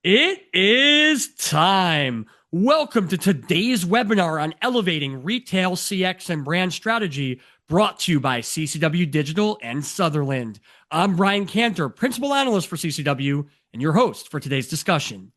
It is time. Welcome to today's webinar on elevating retail CX and brand strategy, brought to you by CCW Digital and Sutherland. I'm Brian Cantor, Principal Analyst for CCW, and your host for today's discussion.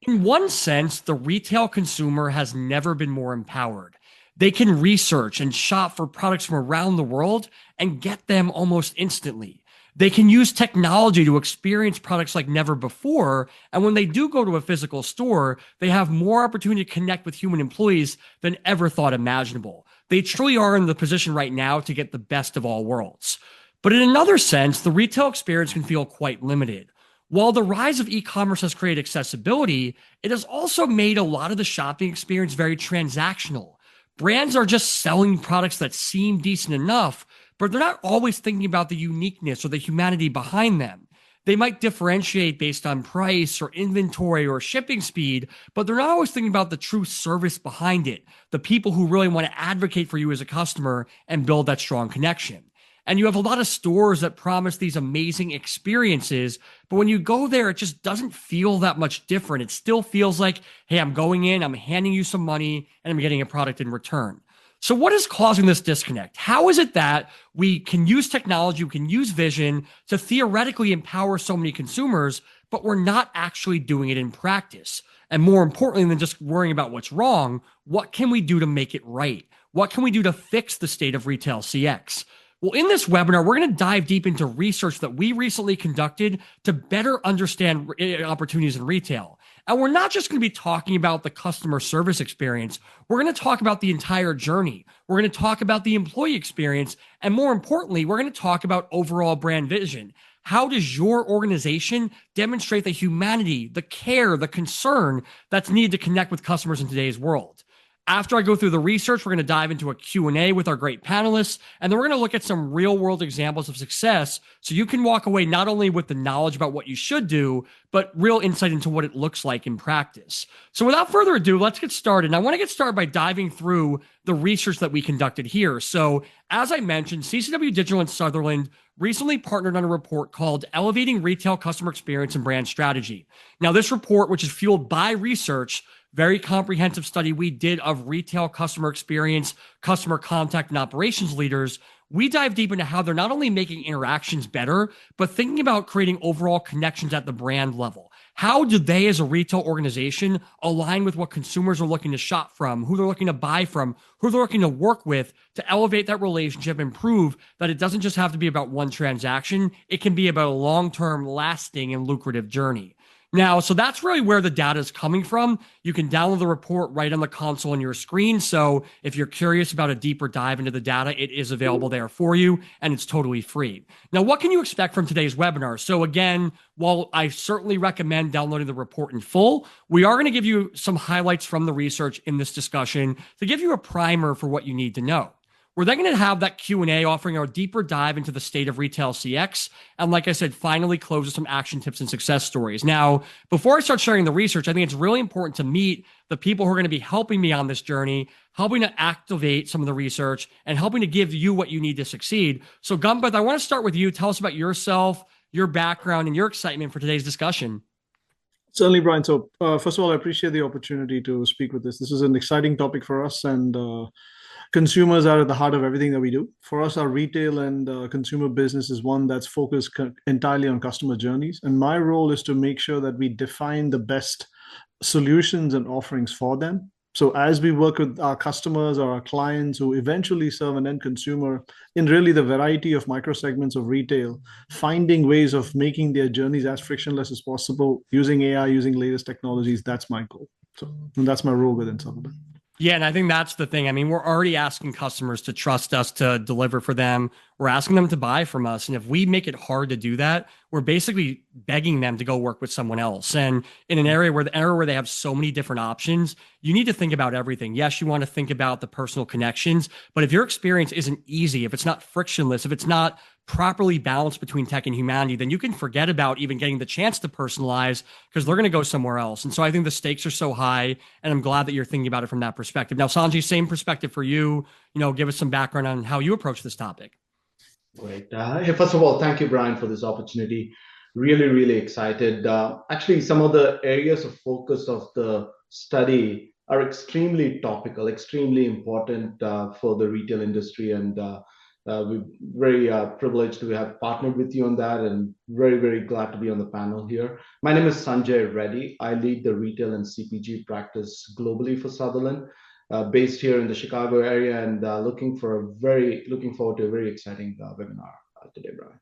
In one sense, the retail consumer has never been more empowered. They can research and shop for products from around the world and get them almost instantly. They can use technology to experience products like never before. And when they do go to a physical store, they have more opportunity to connect with human employees than ever thought imaginable. They truly are in the position right now to get the best of all worlds. But in another sense, the retail experience can feel quite limited. While the rise of e-commerce has created accessibility, it has also made a lot of the shopping experience very transactional. Brands are just selling products that seem decent enough, but they're not always thinking about the uniqueness or the humanity behind them. They might differentiate based on price or inventory or shipping speed, but they're not always thinking about the true service behind it, the people who really want to advocate for you as a customer and build that strong connection. And you have a lot of stores that promise these amazing experiences, but when you go there, it just doesn't feel that much different. It still feels like, hey, I'm going in, I'm handing you some money, and I'm getting a product in return. So what is causing this disconnect? How is it that we can use technology, we can use vision to theoretically empower so many consumers, but we're not actually doing it in practice? And more importantly than just worrying about what's wrong, what can we do to make it right? What can we do to fix the state of retail CX? Well, in this webinar, we're going to dive deep into research that we recently conducted to better understand opportunities in retail. And we're not just going to be talking about the customer service experience. We're going to talk about the entire journey. We're going to talk about the employee experience. And more importantly, we're going to talk about overall brand vision. How does your organization demonstrate the humanity, the care, the concern that's needed to connect with customers in today's world? After I go through the research, we're going to dive into a Q&A with our great panelists, and then we're going to look at some real-world examples of success so you can walk away not only with the knowledge about what you should do, but real insight into what it looks like in practice. So without further ado, let's get started. And I want to get started by diving through the research that we conducted here. So as I mentioned, CCW Digital and Sutherland recently partnered on a report called Elevating Retail Customer Experience and Brand Strategy. Now, this report, which is fueled by research, very comprehensive study we did of retail customer experience, customer contact, and operations leaders, we dive deep into how they're not only making interactions better, but thinking about creating overall connections at the brand level. How do they, as a retail organization, align with what consumers are looking to shop from, who they're looking to buy from, who they're looking to work with to elevate that relationship and prove that it doesn't just have to be about one transaction, it can be about a long-term, lasting, and lucrative journey. Now, so that's really where the data is coming from. You can download the report right on the console on your screen. So if you're curious about a deeper dive into the data, it is available there for you, and it's totally free. Now, what can you expect from today's webinar? So again, while I certainly recommend downloading the report in full, we are going to give you some highlights from the research in this discussion to give you a primer for what you need to know. We're then going to have that Q&A offering a deeper dive into the state of retail CX. And like I said, finally close with some action tips and success stories. Now, before I start sharing the research, I think it's really important to meet the people who are going to be helping me on this journey, helping to activate some of the research and helping to give you what you need to succeed. So Gumpath, I want to start with you. Tell us about yourself, your background, and your excitement for today's discussion. Certainly, Brian. So, first of all, I appreciate the opportunity to speak with this. This is an exciting topic for us, and consumers are at the heart of everything that we do. For us, our retail and consumer business is one that's focused entirely on customer journeys. And my role is to make sure that we define the best solutions and offerings for them. So as we work with our customers or our clients who eventually serve an end consumer in really the variety of micro segments of retail, finding ways of making their journeys as frictionless as possible using AI, using latest technologies, that's my goal. So and that's my role within Sutherland. Yeah, and I think that's the thing. I mean, we're already asking customers to trust us to deliver for them. We're asking them to buy from us. And if we make it hard to do that, we're basically begging them to go work with someone else. And in an area where they have so many different options, you need to think about everything. Yes, you want to think about the personal connections, but if your experience isn't easy, if it's not frictionless, if it's not properly balanced between tech and humanity, then you can forget about even getting the chance to personalize because they're going to go somewhere else. And so I think the stakes are so high, and I'm glad that you're thinking about it from that perspective. Now, Sanjay, same perspective for you. Give us some background on how you approach this topic. Great. Hey, first of all, thank you, Brian, for this opportunity. Really, really excited. Actually, some of the areas of focus of the study are extremely topical, extremely important for the retail industry, and we're very privileged to have partnered with you on that, and very, very glad to be on the panel here. My name is Sanjay Reddy. I lead the retail and CPG practice globally for Sutherland, based here in the Chicago area, and looking forward to a very exciting webinar today, Brian.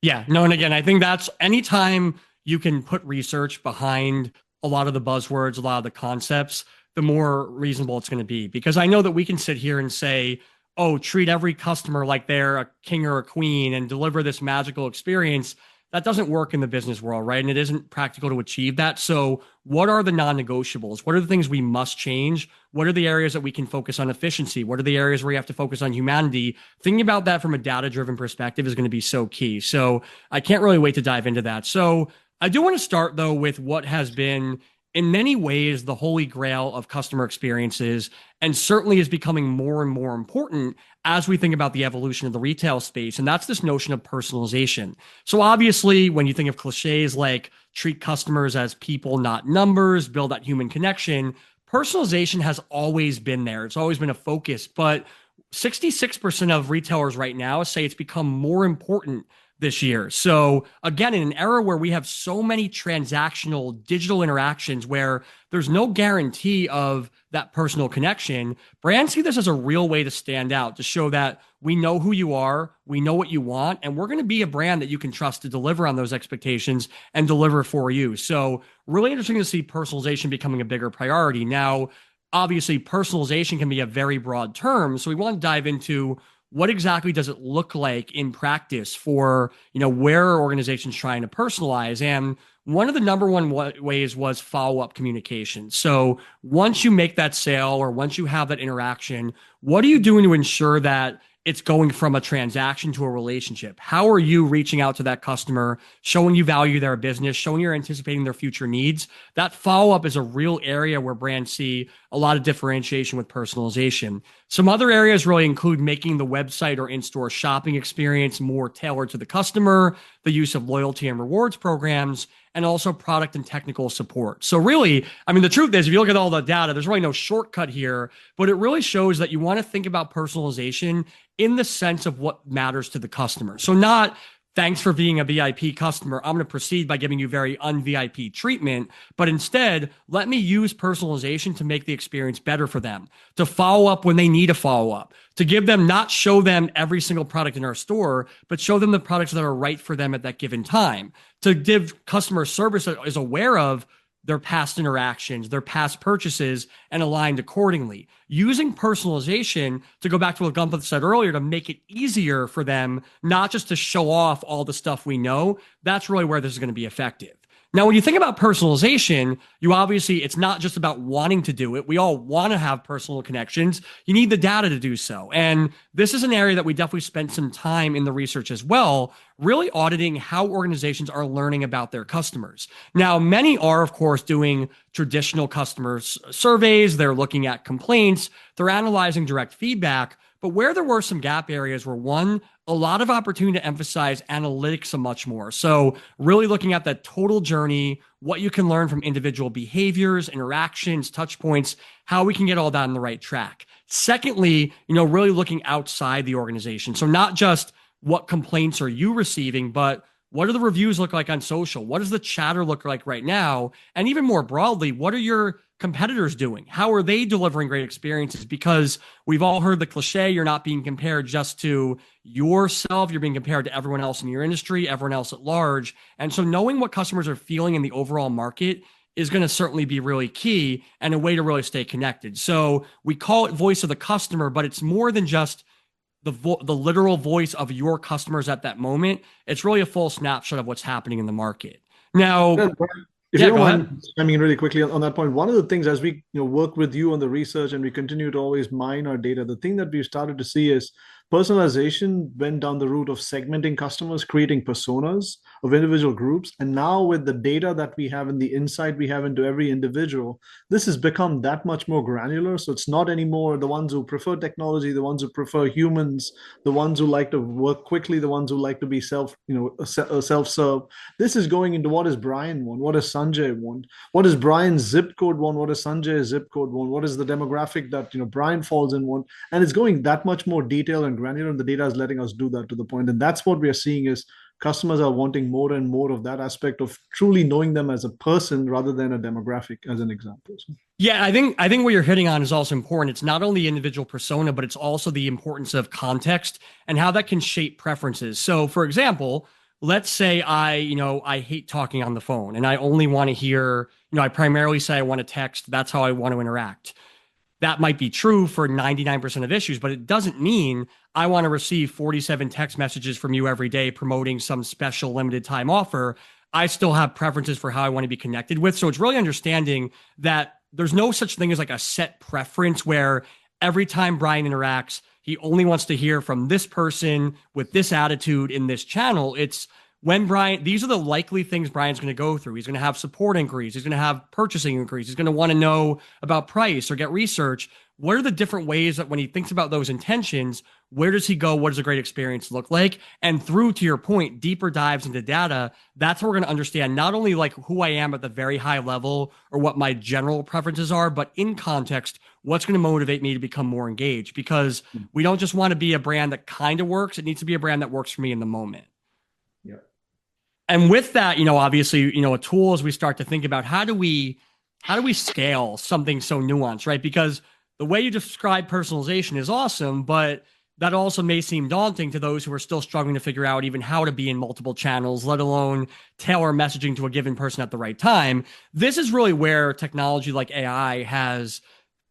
Yeah, no, and again, I think that's anytime you can put research behind a lot of the buzzwords, a lot of the concepts, the more reasonable it's going to be. Because I know that we can sit here and say, oh, treat every customer like they're a king or a queen and deliver this magical experience. That doesn't work in the business world, right? And it isn't practical to achieve that. So, what are the non negotiables? What are the things we must change? What are the areas that we can focus on efficiency? What are the areas where you have to focus on humanity? Thinking about that from a data driven perspective is going to be so key. So, I can't really wait to dive into that. So, I do want to start though with what has been in many ways the holy grail of customer experiences and certainly is becoming more and more important as we think about the evolution of the retail space. And that's this notion of personalization. So obviously, when you think of cliches like treat customers as people, not numbers, build that human connection, personalization has always been there. It's always been a focus. But 66% of retailers right now say it's become more important this year. So again, in an era where we have so many transactional digital interactions where there's no guarantee of that personal connection, brands see this as a real way to stand out, to show that we know who you are, we know what you want, and we're going to be a brand that you can trust to deliver on those expectations and deliver for you. So really interesting to see personalization becoming a bigger priority. Now, obviously, personalization can be a very broad term. So we want to dive into what exactly does it look like in practice for, where are organizations trying to personalize? And one of the number one ways was follow-up communication. So once you make that sale or once you have that interaction, what are you doing to ensure that it's going from a transaction to a relationship? How are you reaching out to that customer, showing you value their business, showing you're anticipating their future needs? That follow-up is a real area where brands see a lot of differentiation with personalization. Some other areas really include making the website or in-store shopping experience more tailored to the customer, the use of loyalty and rewards programs, and also product and technical support. So really, the truth is, if you look at all the data, there's really no shortcut here, but it really shows that you want to think about personalization in the sense of what matters to the customer. So not thanks for being a VIP customer, I'm going to proceed by giving you very un-VIP treatment, but instead, let me use personalization to make the experience better for them, to follow up when they need a follow up, to give them, not show them every single product in our store, but show them the products that are right for them at that given time, to give customer service that is aware of their past interactions, their past purchases, and aligned accordingly. Using personalization, to go back to what Gunther said earlier, to make it easier for them, not just to show off all the stuff we know, that's really where this is going to be effective. Now, when you think about personalization, it's not just about wanting to do it. We all want to have personal connections. You need the data to do so. And this is an area that we definitely spent some time in the research as well, really auditing how organizations are learning about their customers. Now, many are, of course, doing traditional customer surveys. They're looking at complaints. They're analyzing direct feedback. But where there were some gap areas were, one, a lot of opportunity to emphasize analytics a much more. So really looking at that total journey, what you can learn from individual behaviors, interactions, touch points, how we can get all that on the right track. Secondly, really looking outside the organization. So not just what complaints are you receiving, but what do the reviews look like on social? What does the chatter look like right now? And even more broadly, what are your competitors doing? How are they delivering great experiences? Because we've all heard the cliche, you're not being compared just to yourself, you're being compared to everyone else in your industry, everyone else at large. And so knowing what customers are feeling in the overall market is going to certainly be really key and a way to really stay connected. So we call it voice of the customer, but it's more than just the literal voice of your customers at that moment. It's really a full snapshot of what's happening in the market. Now, if yeah, you don't go mind ahead. chiming in really quickly on that point, one of the things as we work with you on the research and we continue to always mine our data, the thing that we've started to see is Personalization went down the route of segmenting customers, creating personas of individual groups. And now, with the data that we have and the insight we have into every individual, this has become that much more granular. So it's not anymore the ones who prefer technology, the ones who prefer humans, the ones who like to work quickly, the ones who like to be self-serve. This is going into what does Brian want? What does Sanjay want? What does Brian's zip code want? What does Sanjay's zip code want? What is the demographic that Brian falls in want? And it's going that much more detailed and granular, and the data is letting us do that to the point. And that's what we are seeing is customers are wanting more and more of that aspect of truly knowing them as a person rather than a demographic, as an example. Yeah, I think what you're hitting on is also important. It's not only the individual persona, but it's also the importance of context and how that can shape preferences. So, for example, let's say I hate talking on the phone and I only want to hear, I primarily say I want to text. That's how I want to interact. That might be true for 99% of issues, but it doesn't mean I want to receive 47 text messages from you every day promoting some special limited time offer. I still have preferences for how I want to be connected with. So it's really understanding that there's no such thing as like a set preference where every time Brian interacts, he only wants to hear from this person with this attitude in this channel. It's when these are the likely things Brian's going to go through. He's going to have support inquiries. He's going to have purchasing inquiries. He's going to want to know about price or get research. What are the different ways that when he thinks about those intentions, where does he go? What does a great experience look like? And through, to your point, deeper dives into data, that's how we're going to understand not only like who I am at the very high level or what my general preferences are, but in context, what's going to motivate me to become more engaged? Because we don't just want to be a brand that kind of works. It needs to be a brand that works for me in the moment. Yeah. And with that, obviously, a tool as we start to think about how do we scale something so nuanced, right? Because the way you describe personalization is awesome, but that also may seem daunting to those who are still struggling to figure out even how to be in multiple channels, let alone tailor messaging to a given person at the right time. This is really where technology like AI has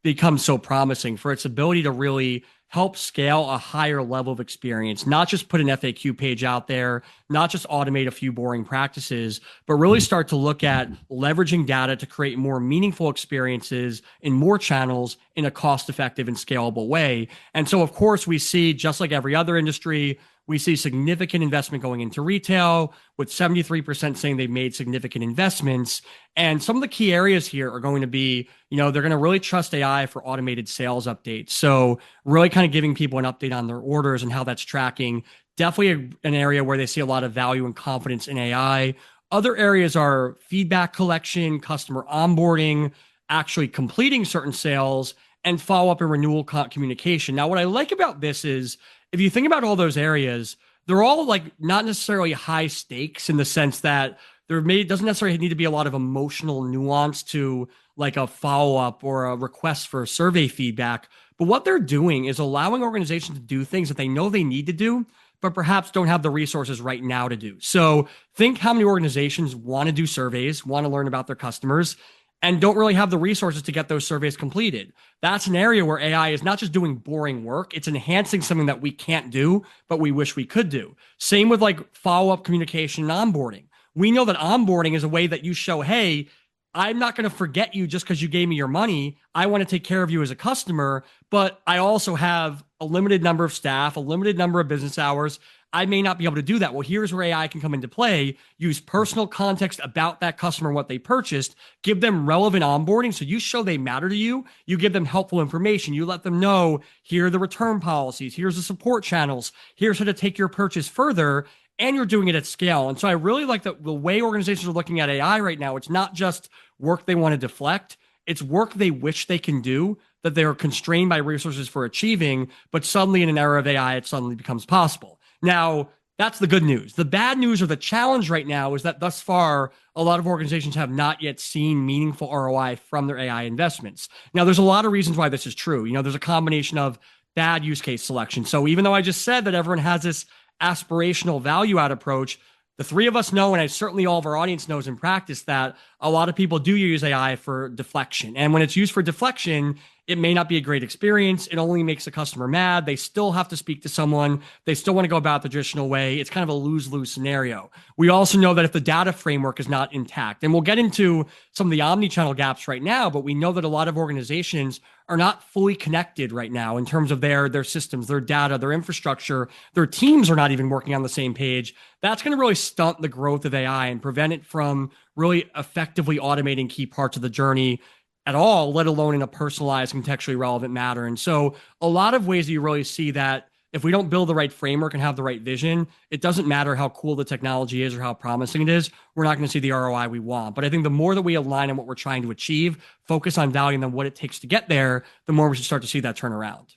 become so promising for its ability to really help scale a higher level of experience, not just put an FAQ page out there, not just automate a few boring practices, but really start to look at leveraging data to create more meaningful experiences in more channels in a cost-effective and scalable way. And so, of course, we see, just like every other industry, we see significant investment going into retail, with 73% saying they've made significant investments. And some of the key areas here are going to be, they're going to really trust AI for automated sales updates. So really kind of giving people an update on their orders and how that's tracking. Definitely an area where they see a lot of value and confidence in AI. Other areas are feedback collection, customer onboarding, actually completing certain sales, and follow-up and renewal communication. Now, what I like about this is, if you think about all those areas, they're all like not necessarily high stakes in the sense that doesn't necessarily need to be a lot of emotional nuance to like a follow-up or a request for survey feedback. But what they're doing is allowing organizations to do things that they know they need to do, but perhaps don't have the resources right now to do. So think how many organizations want to do surveys, want to learn about their customers, and don't really have the resources to get those surveys completed. That's an area where AI is not just doing boring work, it's enhancing something that we can't do, but we wish we could do. Same with like follow-up communication and onboarding. We know that onboarding is a way that you show, hey, I'm not going to forget you just because you gave me your money. I want to take care of you as a customer, but I also have a limited number of staff, a limited number of business hours. I may not be able to do that. Well, here's where AI can come into play. Use personal context about that customer, what they purchased, give them relevant onboarding. So you show they matter to you. You give them helpful information. You let them know, here are the return policies. Here's the support channels. Here's how to take your purchase further. And you're doing it at scale. And so I really like the way organizations are looking at AI right now. It's not just work they want to deflect. It's work they wish they can do that they are constrained by resources for achieving. But suddenly in an era of AI, it suddenly becomes possible. Now, that's the good news. The bad news or the challenge right now is that thus far, a lot of organizations have not yet seen meaningful ROI from their AI investments. Now, there's a lot of reasons why this is true. There's a combination of bad use case selection. So even though I just said that everyone has this aspirational value add approach, the three of us know, and I certainly all of our audience knows in practice, that a lot of people do use AI for deflection. And when it's used for deflection, it may not be a great experience. It only makes the customer mad. They still have to speak to someone. They still want to go about the traditional way. It's kind of a lose-lose scenario. We also know that if the data framework is not intact, and we'll get into some of the omni-channel gaps right now, but we know that a lot of organizations are not fully connected right now in terms of their systems, their data, their infrastructure. Their teams are not even working on the same page. That's going to really stunt the growth of AI and prevent it from really effectively automating key parts of the journey at all, let alone in a personalized, contextually relevant manner. And so a lot of ways that you really see that if we don't build the right framework and have the right vision, it doesn't matter how cool the technology is or how promising it is, we're not going to see the ROI we want. But I think the more that we align on what we're trying to achieve, focus on value and then what it takes to get there, the more we should start to see that turnaround.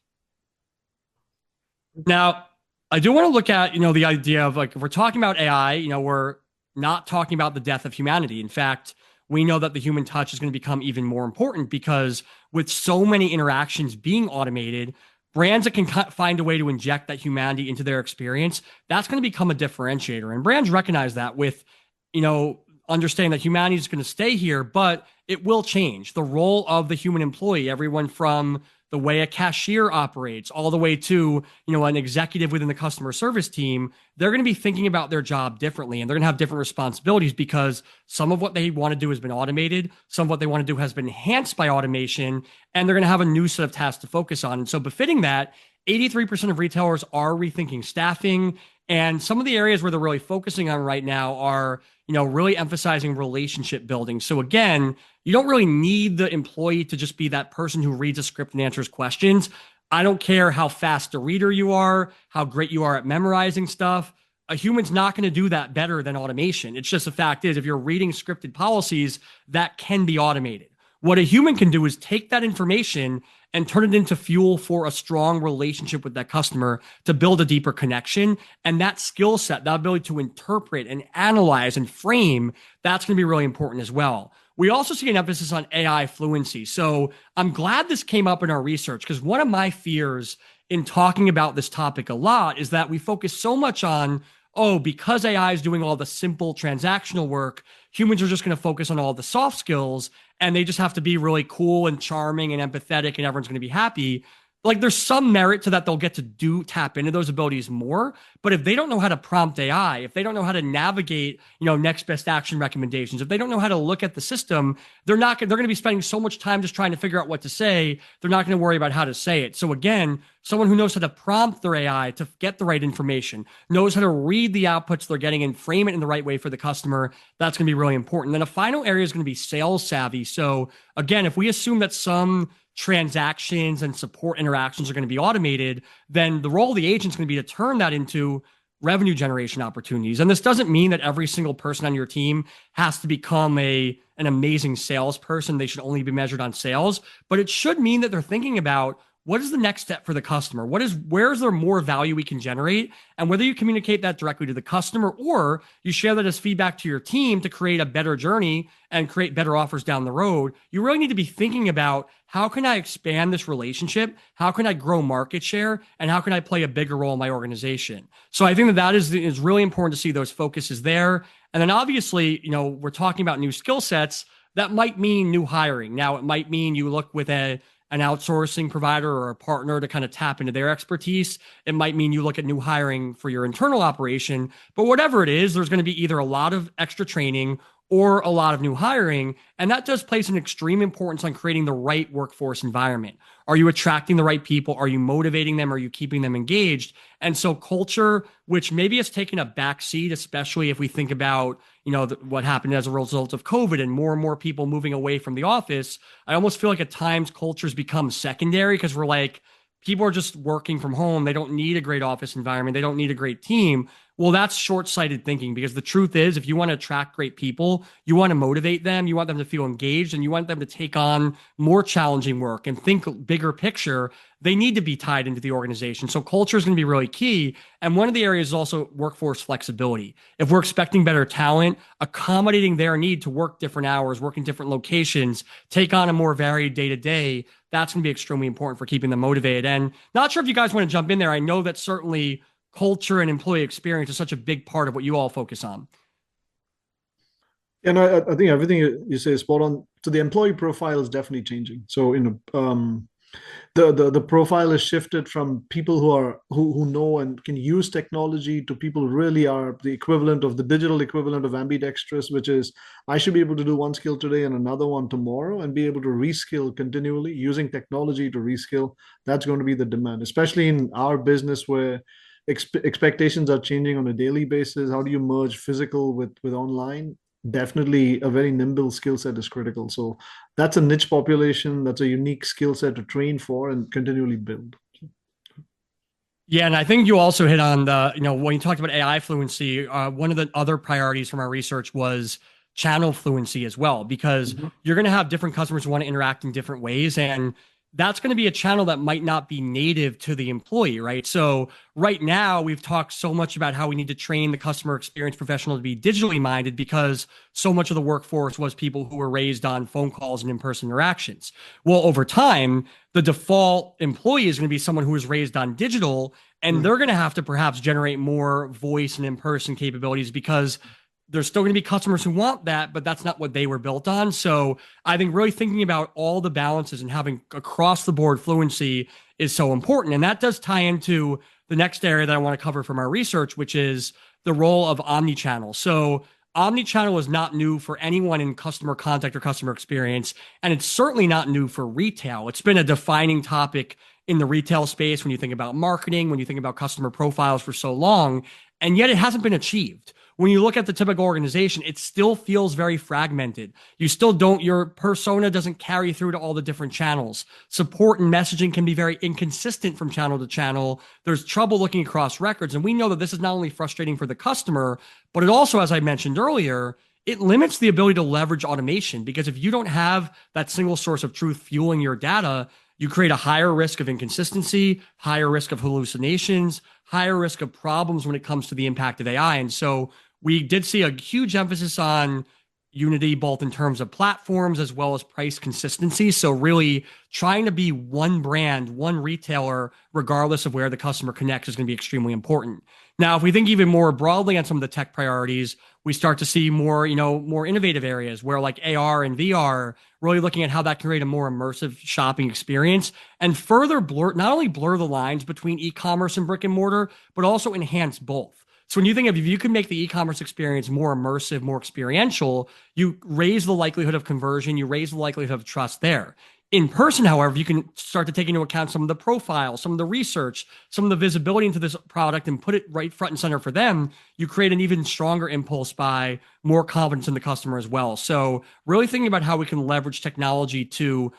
Now, I do want to look at, the idea of like, if we're talking about AI, we're not talking about the death of humanity. In fact, we know that the human touch is going to become even more important because with so many interactions being automated, brands that can find a way to inject that humanity into their experience, that's going to become a differentiator. And brands recognize that with, understanding that humanity is going to stay here, but it will change. The role of the human employee, everyone from the way a cashier operates, all the way to, an executive within the customer service team, they're going to be thinking about their job differently and they're going to have different responsibilities because some of what they want to do has been automated. Some of what they want to do has been enhanced by automation, and they're going to have a new set of tasks to focus on. And so befitting that, 83% of retailers are rethinking staffing. And some of the areas where they're really focusing on right now are, really emphasizing relationship building. So again, you don't really need the employee to just be that person who reads a script and answers questions. I don't care how fast a reader you are, how great you are at memorizing stuff. A human's not going to do that better than automation. It's just the fact is, if you're reading scripted policies, that can be automated. What a human can do is take that information and turn it into fuel for a strong relationship with that customer to build a deeper connection. And that skill set, that ability to interpret and analyze and frame, that's going to be really important as well. We also see an emphasis on AI fluency. So I'm glad this came up in our research because one of my fears in talking about this topic a lot is that we focus so much on, because AI is doing all the simple transactional work, humans are just going to focus on all the soft skills and they just have to be really cool and charming and empathetic and everyone's going to be happy. Like there's some merit to that. They'll get to tap into those abilities more. But if they don't know how to prompt AI, if they don't know how to navigate, next best action recommendations, if they don't know how to look at the system, they're going to be spending so much time just trying to figure out what to say. They're not going to worry about how to say it. So again, someone who knows how to prompt their AI to get the right information, knows how to read the outputs they're getting and frame it in the right way for the customer, that's going to be really important. Then a final area is going to be sales savvy. So again, if we assume that some transactions and support interactions are going to be automated, then the role of the agent is going to be to turn that into revenue generation opportunities. And this doesn't mean that every single person on your team has to become an amazing salesperson. They should only be measured on sales, but it should mean that they're thinking about what is the next step for the customer? Where is there more value we can generate? And whether you communicate that directly to the customer or you share that as feedback to your team to create a better journey and create better offers down the road, you really need to be thinking about how can I expand this relationship? How can I grow market share? And how can I play a bigger role in my organization? So I think that is really important to see those focuses there. And then obviously, we're talking about new skill sets. That might mean new hiring. Now, it might mean you look with an outsourcing provider or a partner to kind of tap into their expertise. It might mean you look at new hiring for your internal operation, but whatever it is, there's going to be either a lot of extra training or a lot of new hiring. And that does place an extreme importance on creating the right workforce environment. Are you attracting the right people? Are you motivating them? Are you keeping them engaged? And so culture, which maybe has taken a back seat, especially if we think about, what happened as a result of COVID and more people moving away from the office. I almost feel like at times cultures become secondary because we're like, people are just working from home. They don't need a great office environment. They don't need a great team. Well, that's short-sighted thinking because the truth is, if you want to attract great people, you want to motivate them, you want them to feel engaged, and you want them to take on more challenging work and think bigger picture, they need to be tied into the organization. So culture is going to be really key. And one of the areas is also workforce flexibility. If we're expecting better talent, accommodating their need to work different hours, work in different locations, take on a more varied day-to-day, that's going to be extremely important for keeping them motivated. And not sure if you guys want to jump in there. I know that certainly culture and employee experience is such a big part of what you all focus on. Yeah, no, I think everything you say is spot on. So the employee profile is definitely changing. So, The profile is shifted from people who know and can use technology to people who really are the equivalent of the digital equivalent of ambidextrous, which is I should be able to do one skill today and another one tomorrow and be able to reskill continually using technology to reskill. That's going to be the demand, especially in our business where expectations are changing on a daily basis. How do you merge physical with online? Definitely a very nimble skill set is critical. So that's a niche population. That's a unique skill set to train for and continually build. Yeah, and I think you also hit on when you talked about AI fluency, one of the other priorities from our research was channel fluency as well, because you're going to have different customers who want to interact in different ways. And that's going to be a channel that might not be native to the employee, right? So right now we've talked so much about how we need to train the customer experience professional to be digitally minded because so much of the workforce was people who were raised on phone calls and in-person interactions. Well, over time, the default employee is going to be someone who was raised on digital, and they're going to have to perhaps generate more voice and in-person capabilities because there's still going to be customers who want that, but that's not what they were built on. So I think really thinking about all the balances and having across the board fluency is so important. And that does tie into the next area that I want to cover from our research, which is the role of omnichannel. So omnichannel is not new for anyone in customer contact or customer experience, and it's certainly not new for retail. It's been a defining topic in the retail space when you think about marketing, when you think about customer profiles for so long, and yet it hasn't been achieved. When you look at the typical organization, it still feels very fragmented. You still don't, your persona doesn't carry through to all the different channels. Support and messaging can be very inconsistent from channel to channel. There's trouble looking across records. And we know that this is not only frustrating for the customer, but it also, as I mentioned earlier, it limits the ability to leverage automation, because if you don't have that single source of truth fueling your data, you create a higher risk of inconsistency, higher risk of hallucinations, higher risk of problems when it comes to the impact of AI. And so we did see a huge emphasis on unity, both in terms of platforms as well as price consistency. So really trying to be one brand, one retailer, regardless of where the customer connects, is going to be extremely important. Now, if we think even more broadly on some of the tech priorities, we start to see more, more innovative areas where like AR and VR, really looking at how that can create a more immersive shopping experience and further not only blur the lines between e-commerce and brick and mortar, but also enhance both. So when you think of, if you can make the e-commerce experience more immersive, more experiential, you raise the likelihood of conversion, you raise the likelihood of trust there. In person, however, you can start to take into account some of the profiles, some of the research, some of the visibility into this product and put it right front and center for them. You create an even stronger impulse by more confidence in the customer as well. So really thinking about how we can leverage technology to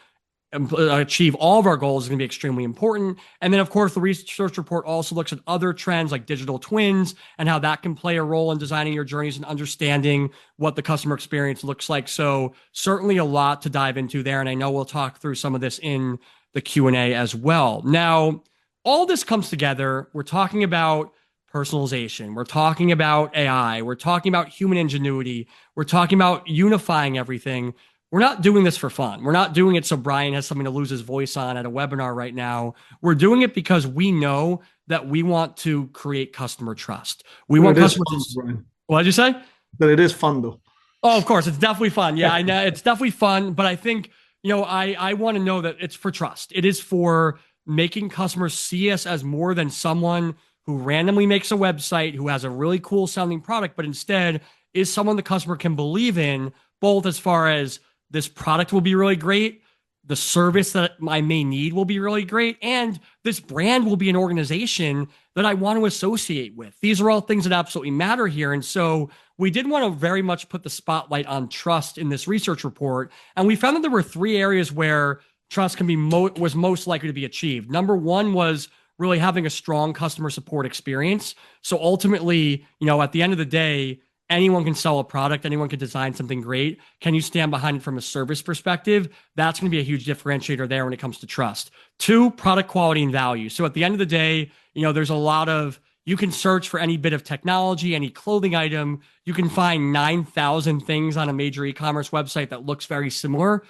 achieve all of our goals is going to be extremely important. And then, of course, the research report also looks at other trends like digital twins and how that can play a role in designing your journeys and understanding what the customer experience looks like. So certainly a lot to dive into there. And I know we'll talk through some of this in the Q&A as well. Now, all this comes together. We're talking about personalization. We're talking about AI. We're talking about human ingenuity. We're talking about unifying everything. We're not doing this for fun. We're not doing it so Brian has something to lose his voice on at a webinar right now. We're doing it because we know that we want to create customer trust. We want customers. What did you say? That it is fun though. Oh, of course. It's definitely fun. Yeah, I know it's definitely fun. But I think, I want to know that it's for trust. It is for making customers see us as more than someone who randomly makes a website, who has a really cool sounding product, but instead is someone the customer can believe in, both as far as this product will be really great, the service that I may need will be really great, and this brand will be an organization that I want to associate with. These are all things that absolutely matter here. And so we did want to very much put the spotlight on trust in this research report. And we found that there were 3 areas where trust can be was most likely to be achieved. Number 1 was really having a strong customer support experience. So ultimately, at the end of the day, anyone can sell a product. Anyone can design something great. Can you stand behind it from a service perspective? That's going to be a huge differentiator there when it comes to trust. 2, product quality and value. So at the end of the day, there's a lot of, you can search for any bit of technology, any clothing item. You can find 9,000 things on a major e-commerce website that looks very similar.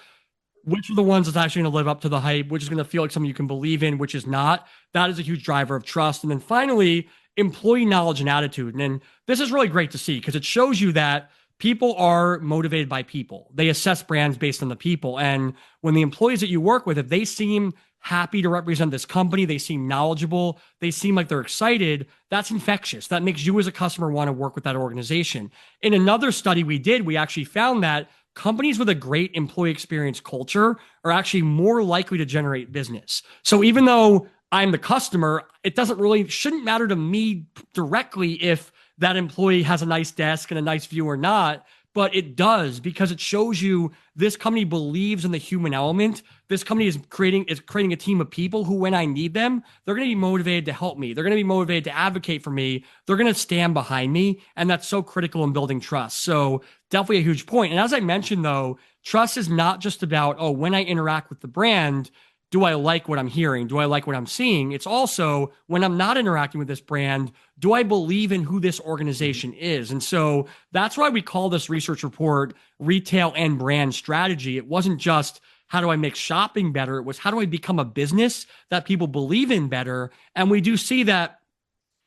Which are the ones that's actually going to live up to the hype? Which is going to feel like something you can believe in, which is not? That is a huge driver of trust. And then finally, employee knowledge and attitude. And this is really great to see because it shows you that people are motivated by people. They assess brands based on the people. And when the employees that you work with, if they seem happy to represent this company. They seem knowledgeable. They seem like they're excited. That's infectious. That makes you as a customer want to work with that organization. In another study we did, we actually found that companies with a great employee experience culture are actually more likely to generate business. So even though I'm the customer, it shouldn't matter to me directly if that employee has a nice desk and a nice view or not, but it does, because it shows you this company believes in the human element. This company is creating a team of people who, when I need them, they're going to be motivated to help me. They're going to be motivated to advocate for me. They're going to stand behind me. And that's so critical in building trust. So definitely a huge point. And as I mentioned, though, trust is not just about, oh, when I interact with the brand, do I like what I'm hearing? Do I like what I'm seeing? It's also, when I'm not interacting with this brand, do I believe in who this organization is? And so that's why we call this research report retail and brand strategy. It wasn't just how do I make shopping better? It was how do I become a business that people believe in better? And we do see that,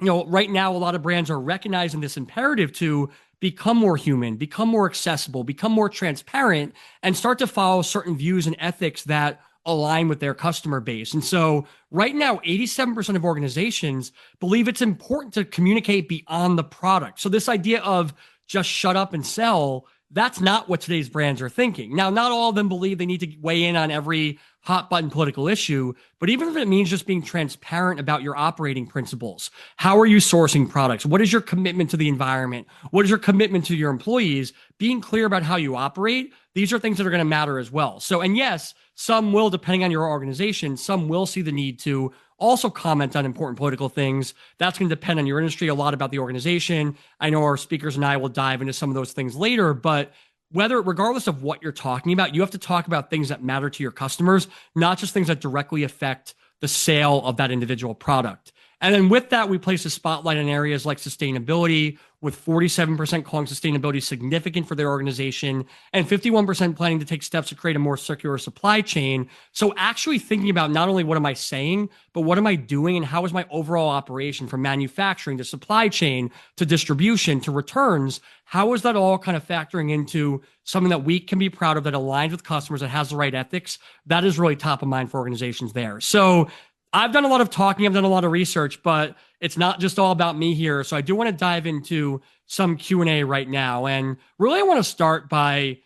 right now, a lot of brands are recognizing this imperative to become more human, become more accessible, become more transparent, and start to follow certain views and ethics that align with their customer base. And so right now, 87% of organizations believe it's important to communicate beyond the product. So this idea of just shut up and sell, that's not what today's brands are thinking. Now, not all of them believe they need to weigh in on every hot button political issue, but even if it means just being transparent about your operating principles, how are you sourcing products? What is your commitment to the environment? What is your commitment to your employees? Being clear about how you operate, these are things that are going to matter as well. So, and yes, some will, depending on your organization, some will see the need to also comment on important political things. That's going to depend on your industry, a lot about the organization. I know our speakers and I will dive into some of those things later, but regardless of what you're talking about, you have to talk about things that matter to your customers, not just things that directly affect the sale of that individual product. And then with that, we place a spotlight on areas like sustainability, with 47% calling sustainability significant for their organization and 51% planning to take steps to create a more circular supply chain. So actually thinking about not only what am I saying, but what am I doing and how is my overall operation, from manufacturing to supply chain to distribution to returns, how is that all kind of factoring into something that we can be proud of, that aligns with customers, that has the right ethics? That is really top of mind for organizations there. So I've done a lot of talking, I've done a lot of research, but it's not just all about me here. So I do want to dive into some Q&A right now. And really, I want to start by,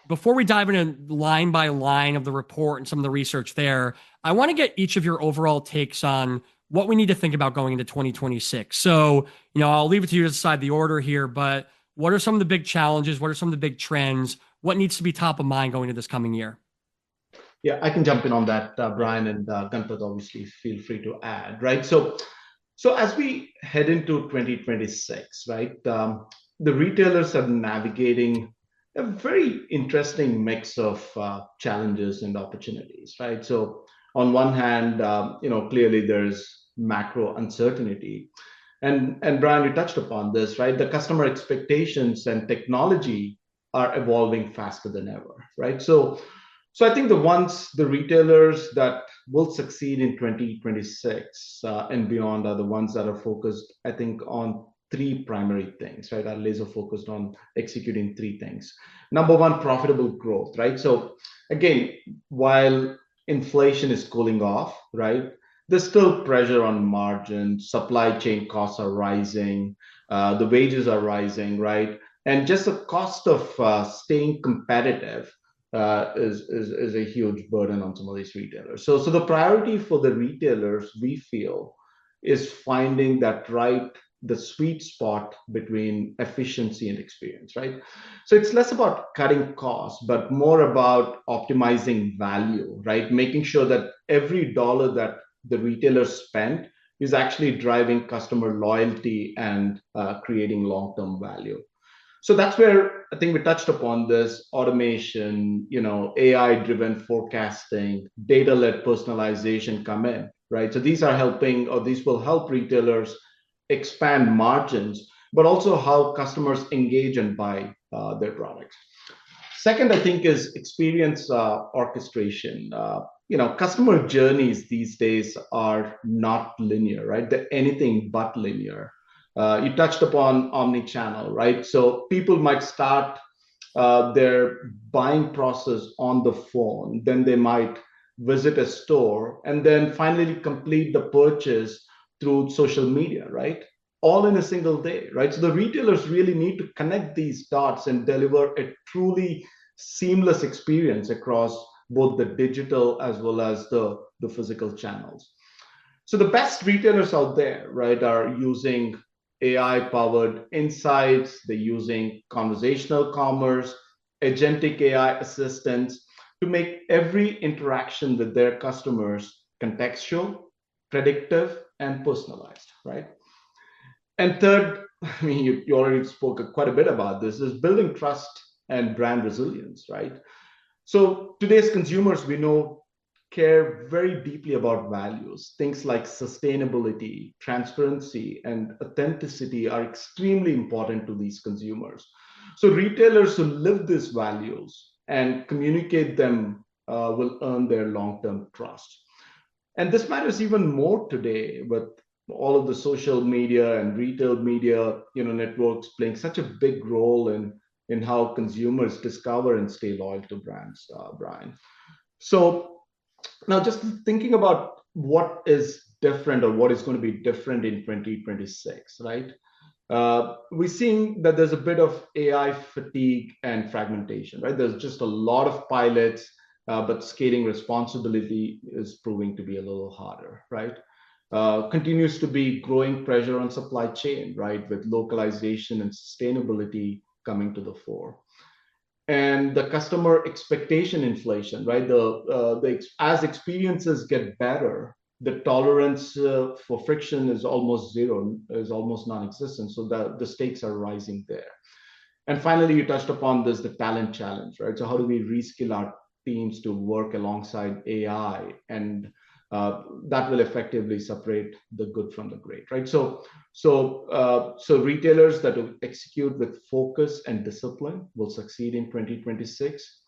before we dive into line by line of the report and some of the research there, I want to get each of your overall takes on what we need to think about going into 2026. So, I'll leave it to you to decide the order here, but what are some of the big challenges? What are some of the big trends? What needs to be top of mind going into this coming year? Yeah, I can jump in on that, Brian, and Ganpat, obviously feel free to add, right? So as we head into 2026, right, the retailers are navigating a very interesting mix of challenges and opportunities, right? So on one hand, clearly there's macro uncertainty, and Brian, you touched upon this, right? The customer expectations and technology are evolving faster than ever, right? So I think the retailers that will succeed in 2026 and beyond are the ones that are focused, I think, on three primary things, right? Are laser focused on executing three things. Number one, profitable growth, right? So again, while inflation is cooling off, right, there's still pressure on margins, supply chain costs are rising, the wages are rising, right? And just the cost of staying competitive is a huge burden on some of these retailers. So the priority for the retailers, we feel, is finding the sweet spot between efficiency and experience, right? So it's less about cutting costs, but more about optimizing value, right? Making sure that every dollar that the retailer spent is actually driving customer loyalty and creating long-term value. So that's where I think we touched upon this automation, AI-driven forecasting, data-led personalization come in, right? So these will help retailers expand margins, but also how customers engage and buy their products. Second, I think, is experience orchestration. Customer journeys these days are not linear, right? They're anything but linear. You touched upon omni-channel, right? So people might start their buying process on the phone, then they might visit a store, and then finally complete the purchase through social media, right? All in a single day, right? So the retailers really need to connect these dots and deliver a truly seamless experience across both the digital as well as the physical channels. So the best retailers out there, right, are using AI powered insights, they're using conversational commerce, agentic AI assistants to make every interaction with their customers contextual, predictive, and personalized, right? And third, I mean, you already spoke quite a bit about this, is building trust and brand resilience, right? So today's consumers, we know, care very deeply about values. Things like sustainability, transparency, and authenticity are extremely important to these consumers. So retailers who live these values and communicate them will earn their long-term trust. And this matters even more today with all of the social media and retail media, networks playing such a big role in how consumers discover and stay loyal to brands, Brian. So now just thinking about what is different or what is going to be different in 2026, right? We're seeing that there's a bit of AI fatigue and fragmentation, right? There's just a lot of pilots, but scaling responsibility is proving to be a little harder, right? Continues to be growing pressure on supply chain, right? With localization and sustainability coming to the fore. And the customer expectation inflation, right? As experiences get better, the tolerance for friction is almost zero, is almost non-existent. So the stakes are rising there. And finally, you touched upon this, the talent challenge, right? So how do we reskill our teams to work alongside AI, and that will effectively separate the good from the great, right? So retailers that will execute with focus and discipline will succeed in 2026.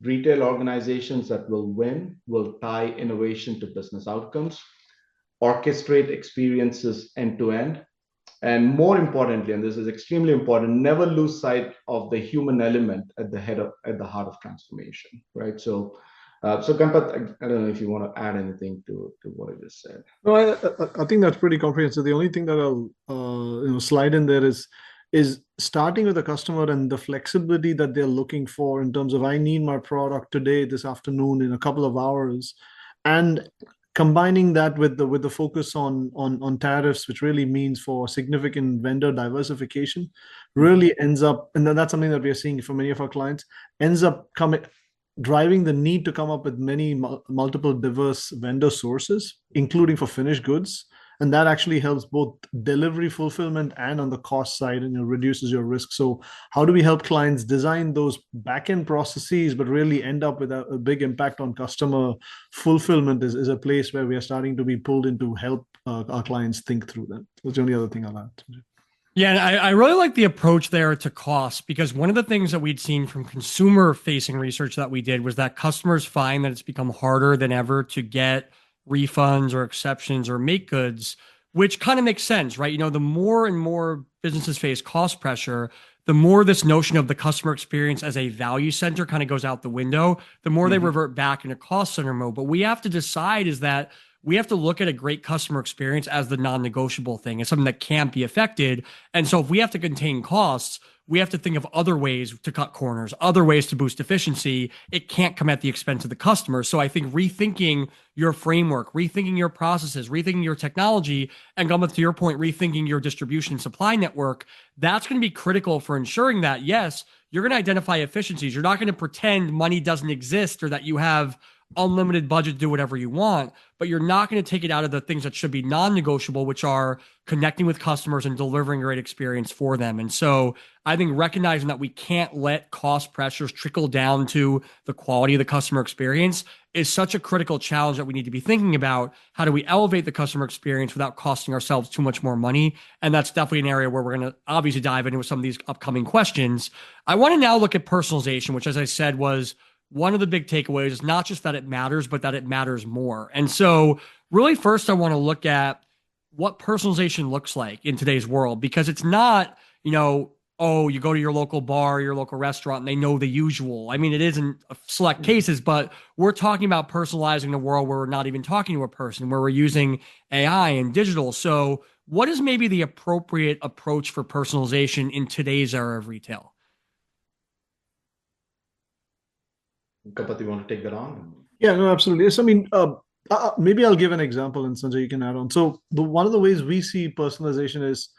Retail organizations that will win will tie innovation to business outcomes, orchestrate experiences end to end, and more importantly, and this is extremely important, never lose sight of the human element at the heart of transformation, right? So Gampath, I don't know if you want to add anything to what I just said. No, I think that's pretty comprehensive. The only thing that I'll slide in there is starting with the customer and the flexibility that they're looking for in terms of, I need my product today, this afternoon, in a couple of hours, and combining that with the focus on tariffs, which really means for significant vendor diversification, really ends up, and that's something that we are seeing for many of our clients, ends up driving the need to come up with many multiple diverse vendor sources, including for finished goods. And that actually helps both delivery fulfillment and on the cost side, and reduces your risk. So how do we help clients design those back-end processes, but really end up with a big impact on customer fulfillment is a place where we are starting to be pulled in to help our clients think through that. That's the only other thing I'll add. Yeah, and I really like the approach there to cost, because one of the things that we'd seen from consumer-facing research that we did was that customers find that it's become harder than ever to get refunds or exceptions or make goods, which kind of makes sense, right? The more and more businesses face cost pressure, the more this notion of the customer experience as a value center kind of goes out the window, the more they revert back into cost center mode. But we have to decide is that we have to look at a great customer experience as the non-negotiable thing. It's something that can't be affected. And so if we have to contain costs, we have to think of other ways to cut corners, other ways to boost efficiency. It can't come at the expense of the customer. So I think rethinking your framework, rethinking your processes, rethinking your technology, and going to your point, rethinking your distribution supply network, that's going to be critical for ensuring that, yes, you're going to identify efficiencies. You're not going to pretend money doesn't exist or that you have unlimited budget to do whatever you want, but you're not going to take it out of the things that should be non-negotiable, which are connecting with customers and delivering a great experience for them. And so I think recognizing that we can't let cost pressures trickle down to the quality of the customer experience is such a critical challenge that we need to be thinking about. How do we elevate the customer experience without costing ourselves too much more money? And that's definitely an area where we're going to obviously dive into some of these upcoming questions. I want to now look at personalization, which, as I said, was one of the big takeaways. Is not just that it matters, but that it matters more. And so really first I want to look at what personalization looks like in today's world, because it's not, oh, you go to your local bar, your local restaurant, and they know the usual. I mean, it isn't select cases, but we're talking about personalizing the world where we're not even talking to a person, where we're using AI and digital. So, what is maybe the appropriate approach for personalization in today's era of retail? Kapat, you want to take that on? Yeah, no, absolutely. Yes, I mean, maybe I'll give an example, and Sanjay, you can add on. So, one of the ways we see personalization is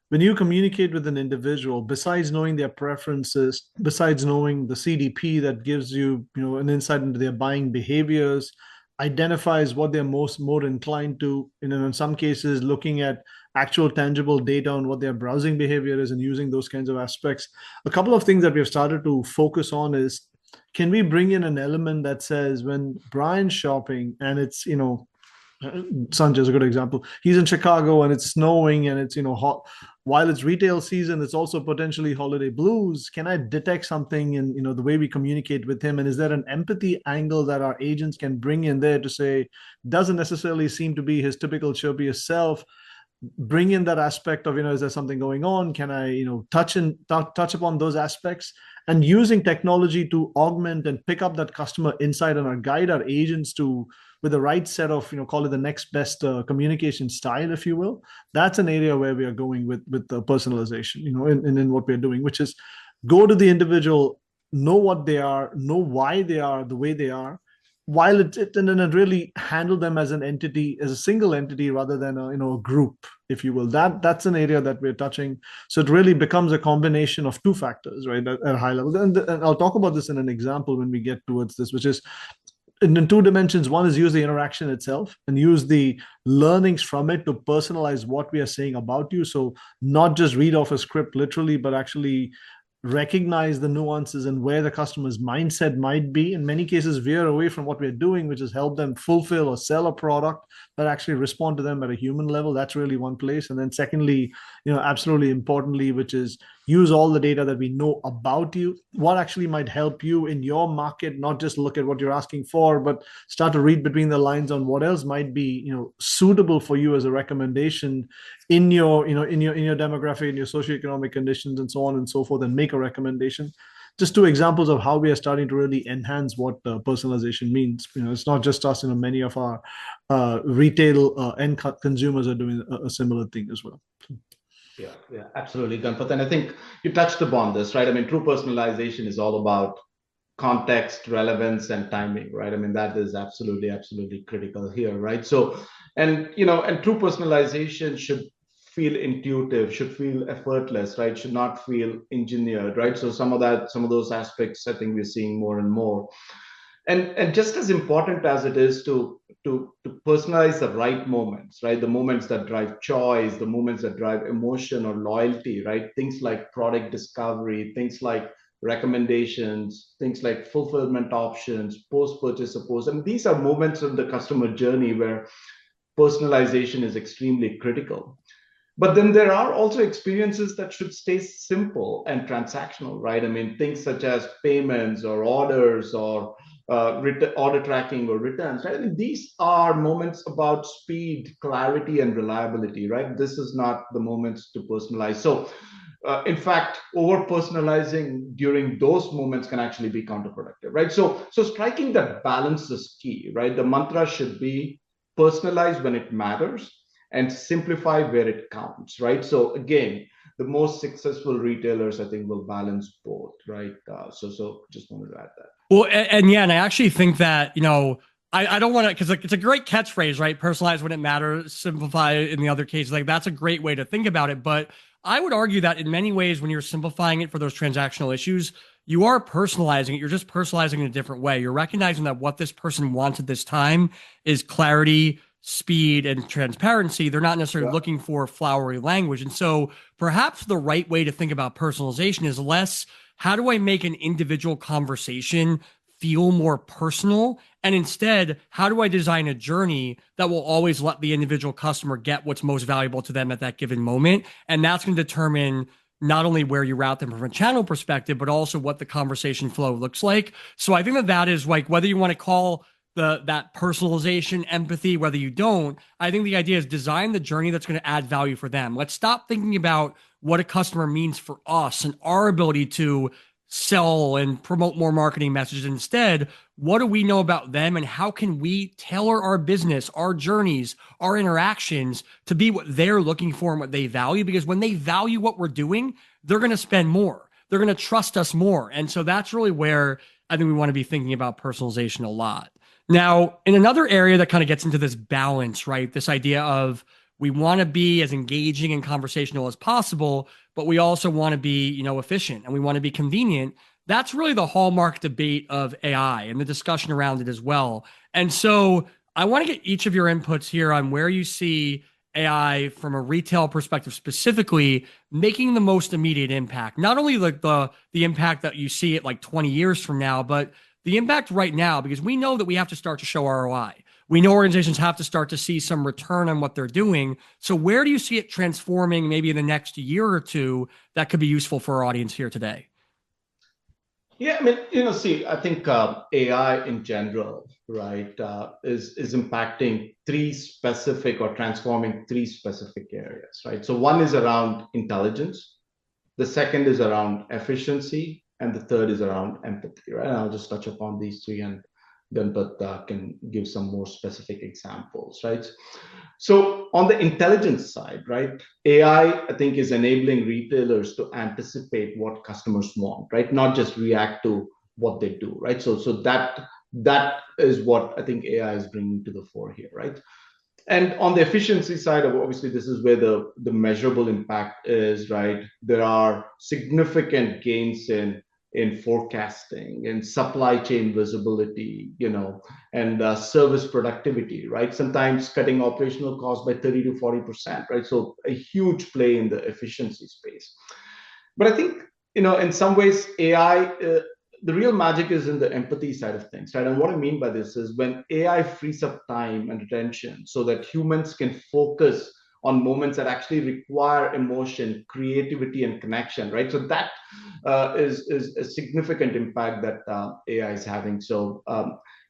when you communicate with an individual, besides knowing their preferences, besides knowing the CDP that gives you, an insight into their buying behaviors, identifies what they're more inclined to, in some cases, looking at actual tangible data on what their browsing behavior is and using those kinds of aspects. A couple of things that we've started to focus on is, can we bring in an element that says when Brian's shopping and it's, Sanjay is a good example. He's in Chicago and it's snowing and it's, hot. While it's retail season, it's also potentially holiday blues. Can I detect something in, the way we communicate with him? And is there an empathy angle that our agents can bring in there to say, doesn't necessarily seem to be his typical chirpiest self? Bring in that aspect of, is there something going on? Can I, touch upon those aspects, and using technology to augment and pick up that customer insight and guide our agents to with the right set of, call it the next best communication style, if you will. That's an area where we are going with the personalization, in what we're doing, which is go to the individual, know what they are, know why they are the way they are, while and then really handle them as an entity, as a single entity, rather than a group, if you will. That's an area that we're touching. So it really becomes a combination of two factors, right, at a high level. And I'll talk about this in an example when we get towards this, which is in two dimensions. One is use the interaction itself and use the learnings from it to personalize what we are saying about you. So not just read off a script literally, but actually recognize the nuances and where the customer's mindset might be. In many cases, veer away from what we're doing, which is help them fulfill or sell a product, but actually respond to them at a human level. That's really one place. And then secondly, absolutely importantly, which is use all the data that we know about you, what actually might help you in your market, not just look at what you're asking for, but start to read between the lines on what else might be, suitable for you as a recommendation in your, in your demographic, in your socioeconomic conditions, and so on and so forth, and make a recommendation. Just two examples of how we are starting to really enhance what personalization means. It's not just us. Many of our retail end consumers are doing a similar thing as well. Yeah, absolutely, Ganpat. And I think you touched upon this, right? I mean, true personalization is all about context, relevance, and timing, right? I mean, that is absolutely critical here, right? So, and true personalization should feel intuitive, should feel effortless, right? Should not feel engineered, right? So some of those aspects, I think we're seeing more and more. And just as important as it is to personalize the right moments, right? The moments that drive choice, the moments that drive emotion or loyalty, right? Things like product discovery, things like recommendations, things like fulfillment options, post-purchase support. And these are moments in the customer journey where personalization is extremely critical. But then there are also experiences that should stay simple and transactional, right? I mean, things such as payments or orders or order tracking or returns, right? I mean, these are moments about speed, clarity, and reliability, right? This is not the moments to personalize. So, in fact, over personalizing during those moments can actually be counterproductive, right? So striking that balance is key, right? The mantra should be personalize when it matters and simplify where it counts, right? So again, the most successful retailers, I think, will balance both, right? So just wanted to add that. Well, and yeah, and I actually think that, I don't want to, because it's a great catchphrase, right? Personalize when it matters, simplify in the other cases. Like, that's a great way to think about it. But I would argue that in many ways, when you're simplifying it for those transactional issues, you are personalizing it. You're just personalizing in a different way. You're recognizing that what this person wants at this time is clarity, speed, and transparency. They're not necessarily looking for flowery language. And so perhaps the right way to think about personalization is less, how do I make an individual conversation feel more personal? And instead, how do I design a journey that will always let the individual customer get what's most valuable to them at that given moment? And that's going to determine not only where you route them from a channel perspective, but also what the conversation flow looks like. So I think that is like, whether you want to call that personalization, empathy, whether you don't. I think the idea is design the journey that's going to add value for them. Let's stop thinking about what a customer means for us and our ability to sell and promote more marketing messages. Instead, what do we know about them and how can we tailor our business, our journeys, our interactions to be what they're looking for and what they value? Because when they value what we're doing, they're going to spend more. They're going to trust us more. And so that's really where I think we want to be thinking about personalization a lot. Now, in another area that kind of gets into this balance, right? This idea of we want to be as engaging and conversational as possible, but we also want to be, efficient and we want to be convenient. That's really the hallmark debate of AI and the discussion around it as well. And so I want to get each of your inputs here on where you see AI from a retail perspective specifically making the most immediate impact. Not only like the impact that you see it like 20 years from now, but the impact right now, because we know that we have to start to show ROI. We know organizations have to start to see some return on what they're doing. So where do you see it transforming maybe in the next year or two that could be useful for our audience here today? Yeah, I mean, see, I think AI in general, right, is impacting three specific or transforming three specific areas, right? So one is around intelligence, the second is around efficiency, and the third is around empathy, right? And I'll just touch upon these three, and Ganpat can give some more specific examples, right? So on the intelligence side, right, AI think is enabling retailers to anticipate what customers want, right? Not just react to what they do, right? So that is what I think AI is bringing to the fore here, right? And on the efficiency side, obviously, this is where the measurable impact is, right? There are significant gains in forecasting and supply chain visibility, and service productivity, right? Sometimes cutting operational costs by 30 to 40%, right? So a huge play in the efficiency space. But I think, in some ways, AI, the real magic is in the empathy side of things, right? And what I mean by this is when AI frees up time and attention so that humans can focus on moments that actually require emotion, creativity, and connection, right? So that is a significant impact that AI is having. So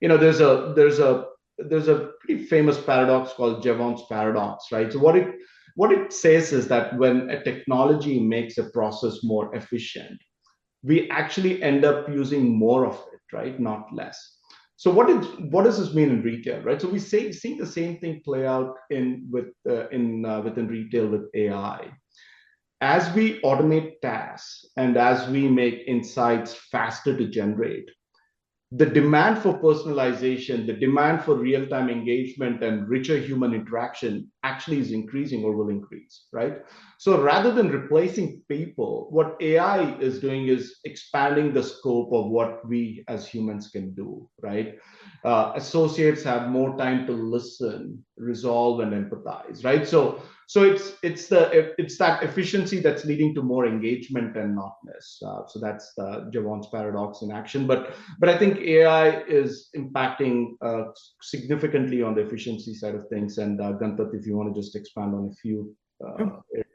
there's a pretty famous paradox called Jevons paradox, right? So what it says is that when a technology makes a process more efficient, we actually end up using more of it, right? Not less. So what does this mean in retail, right? So we see the same thing play out within retail with AI. As we automate tasks and as we make insights faster to generate, the demand for personalization, the demand for real-time engagement and richer human interaction actually is increasing or will increase, right? So rather than replacing people, what AI is doing is expanding the scope of what we as humans can do, right? Associates have more time to listen, resolve, and empathize, right? So it's that efficiency that's leading to more engagement and not less. So that's the Jevons paradox in action. But I think AI is impacting significantly on the efficiency side of things. And Ganpat, if you want to just expand on a few areas.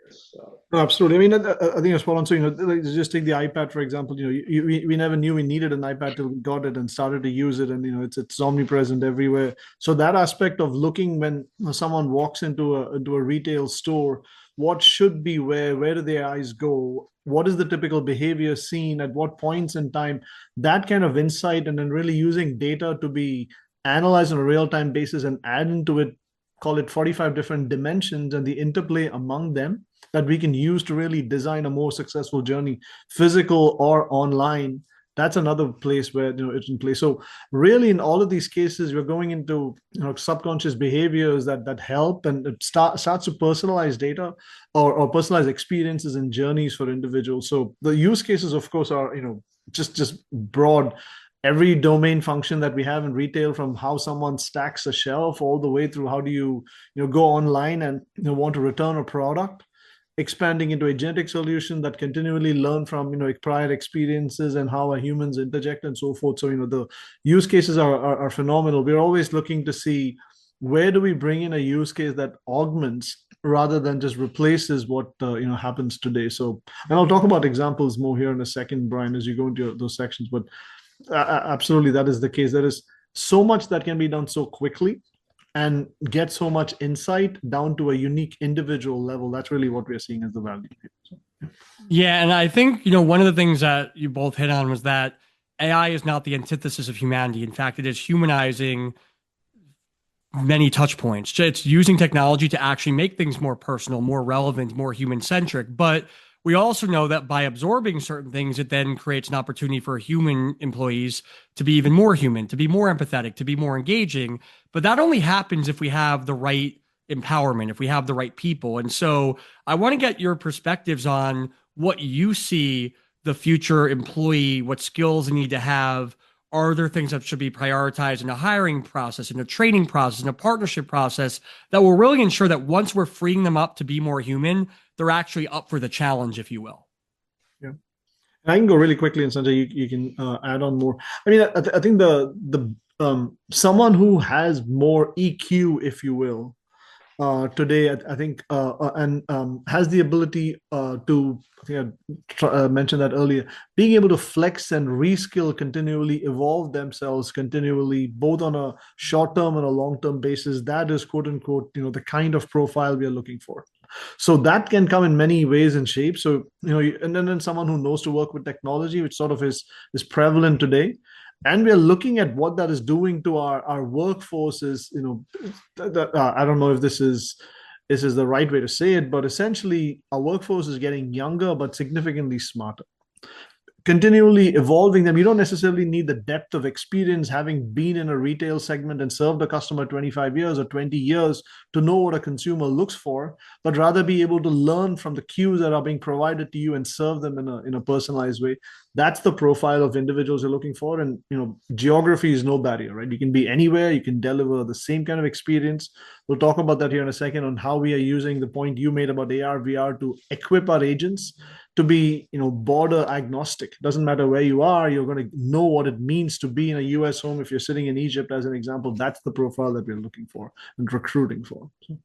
No, absolutely. I mean, I think you're spot on. So, like, just take the iPad, for example. We never knew we needed an iPad till we got it and started to use it. And, it's omnipresent everywhere. So that aspect of looking when someone walks into a retail store, what should be where do their eyes go? What is the typical behavior seen at what points in time? That kind of insight, and then really using data to be analyzed on a real-time basis and add into it, call it 45 different dimensions and the interplay among them that we can use to really design a more successful journey, physical or online. That's another place where it's in play. So really, in all of these cases, you're going into subconscious behaviors that help, and it starts to personalize data or personalize experiences and journeys for individuals. So the use cases, of course, are just broad. Every domain function that we have in retail, from how someone stacks a shelf all the way through how do you go online and want to return a product, expanding into a genetic solution that continually learn from prior experiences and how our humans interject and so forth. So the use cases are phenomenal. We're always looking to see where do we bring in a use case that augments rather than just replaces what happens today. So, and I'll talk about examples more here in a second, Brian, as you go into those sections. But absolutely, that is the case. There is so much that can be done so quickly and get so much insight down to a unique individual level. That's really what we're seeing as the value here. So, Yeah, and I think, one of the things that you both hit on was that AI is not the antithesis of humanity. In fact, it is humanizing many touch points. It's using technology to actually make things more personal, more relevant, more human centric. But we also know that by absorbing certain things, it then creates an opportunity for human employees to be even more human, to be more empathetic, to be more engaging. But that only happens if we have the right empowerment, if we have the right people. And so I want to get your perspectives on what you see the future employee, what skills they need to have. Are there things that should be prioritized in a hiring process, in a training process, in a partnership process that will really ensure that once we're freeing them up to be more human, they're actually up for the challenge, if you will? yeah. And I can go really quickly, and Sanjay, you can add on more. I mean, I think the someone who has more EQ, if you will, today, I think, and has the ability to, I think I mentioned that earlier, being able to flex and reskill continually, evolve themselves continually, both on a short term and a long term basis. That is, quote unquote, the kind of profile we are looking for. So that can come in many ways and shapes. So, and then someone who knows to work with technology, which sort of is prevalent today, and we are looking at what that is doing to our workforce. Is I don't know if this is the right way to say it, but essentially our workforce is getting younger but significantly smarter, continually evolving them. You don't necessarily need the depth of experience having been in a retail segment and served a customer 25 years or 20 years to know what a consumer looks for, but rather be able to learn from the cues that are being provided to you and serve them in a personalized way. That's the profile of individuals you're looking for. And geography is no barrier, right? You can be anywhere, you can deliver the same kind of experience. We'll talk about that here in a second, on how we are using the point you made about AR VR to equip our agents to be border agnostic. Doesn't matter where you are, you're going to know what it means to be in a US home. If you're sitting in Egypt, as an example, that's the profile that we're looking for and recruiting for. So,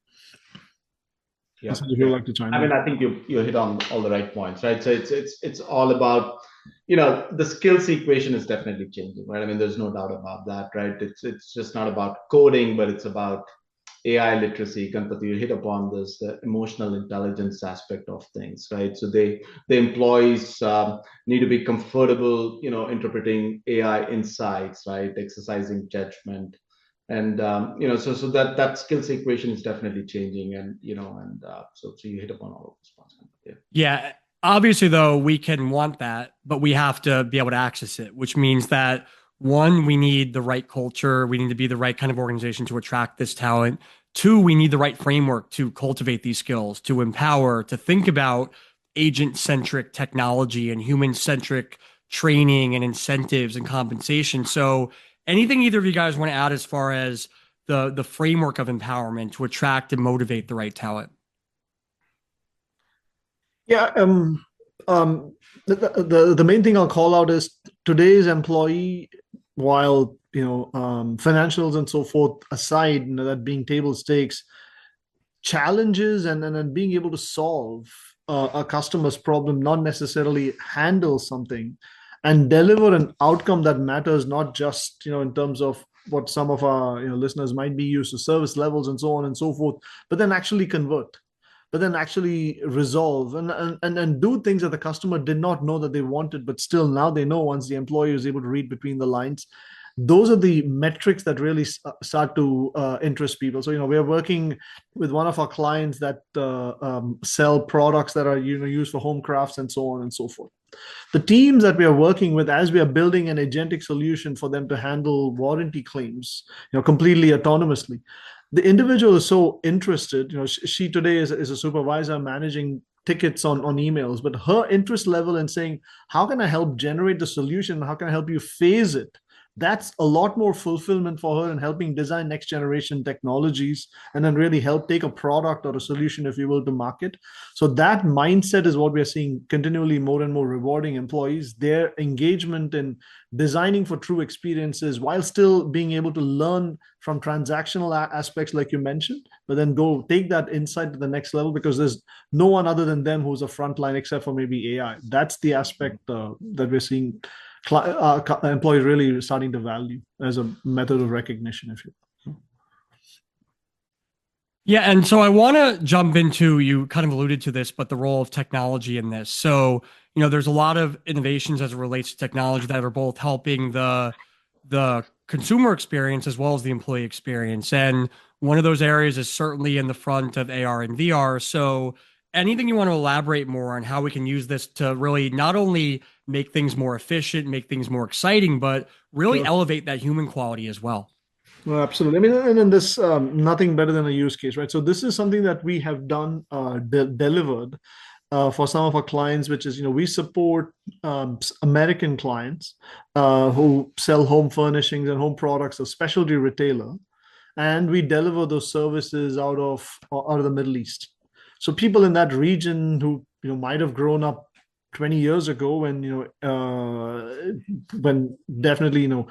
Yeah, if you'd like to chime in. I mean, I think you hit on all the right points, right? So it's all about, the skills equation is definitely changing, right? I mean, there's no doubt about that, right? It's just not about coding, but it's about AI literacy. Ganpati, you hit upon this, the emotional intelligence aspect of things, right? So the employees need to be comfortable, interpreting AI insights, right? Exercising judgment, and so that skills equation is definitely changing, and so you hit upon all of those points. Yeah. Obviously, though, we can want that, but we have to be able to access it, which means that one, we need the right culture. We need to be the right kind of organization to attract this talent. Two, we need the right framework to cultivate these skills, to empower, to think about agent-centric technology and human-centric training and incentives and compensation. So anything either of you guys want to add as far as the framework of empowerment to attract and motivate the right talent? Yeah, the main thing I'll call out is today's employee, while financials and so forth aside, that being table stakes, challenges and being able to solve a customer's problem, not necessarily handle something and deliver an outcome that matters, not just in terms of what some of our listeners might be used to, service levels and so on and so forth, but then actually convert, but then actually resolve and do things that the customer did not know that they wanted, but still now they know once the employee is able to read between the lines. Those are the metrics that really start to interest people. So we are working with one of our clients that sell products that are used for home crafts and so on and so forth. The teams that we are working with, as we are building an agentic solution for them to handle warranty claims, completely autonomously, the individual is so interested. She today is a supervisor managing tickets on emails, but her interest level in saying, how can I help generate the solution? How can I help you phase it? That's a lot more fulfillment for her in helping design next generation technologies and then really help take a product or a solution, if you will, to market. So that mindset is what we are seeing continually more and more rewarding employees, their engagement in designing for true experiences while still being able to learn from transactional aspects like you mentioned, but then go take that insight to the next level, because there's no one other than them who's a frontline except for maybe AI. That's the aspect that we're seeing employees really starting to value as a method of recognition, if you will. Yeah, and so I want to jump into, you kind of alluded to this, but the role of technology in this. So, there's a lot of innovations as it relates to technology that are both helping the consumer experience as well as the employee experience. And one of those areas is certainly in the front of AR and VR. So, anything you want to elaborate more on how we can use this to really not only make things more efficient, make things more exciting, but really Sure. elevate that human quality as well? No, absolutely. I mean, and then this nothing better than a use case, right? So this is something that we have done delivered for some of our clients, which is, we support American clients who sell home furnishings and home products, a specialty retailer, and we deliver those services out of the Middle East. So people in that region who might have grown up 20 years ago when definitely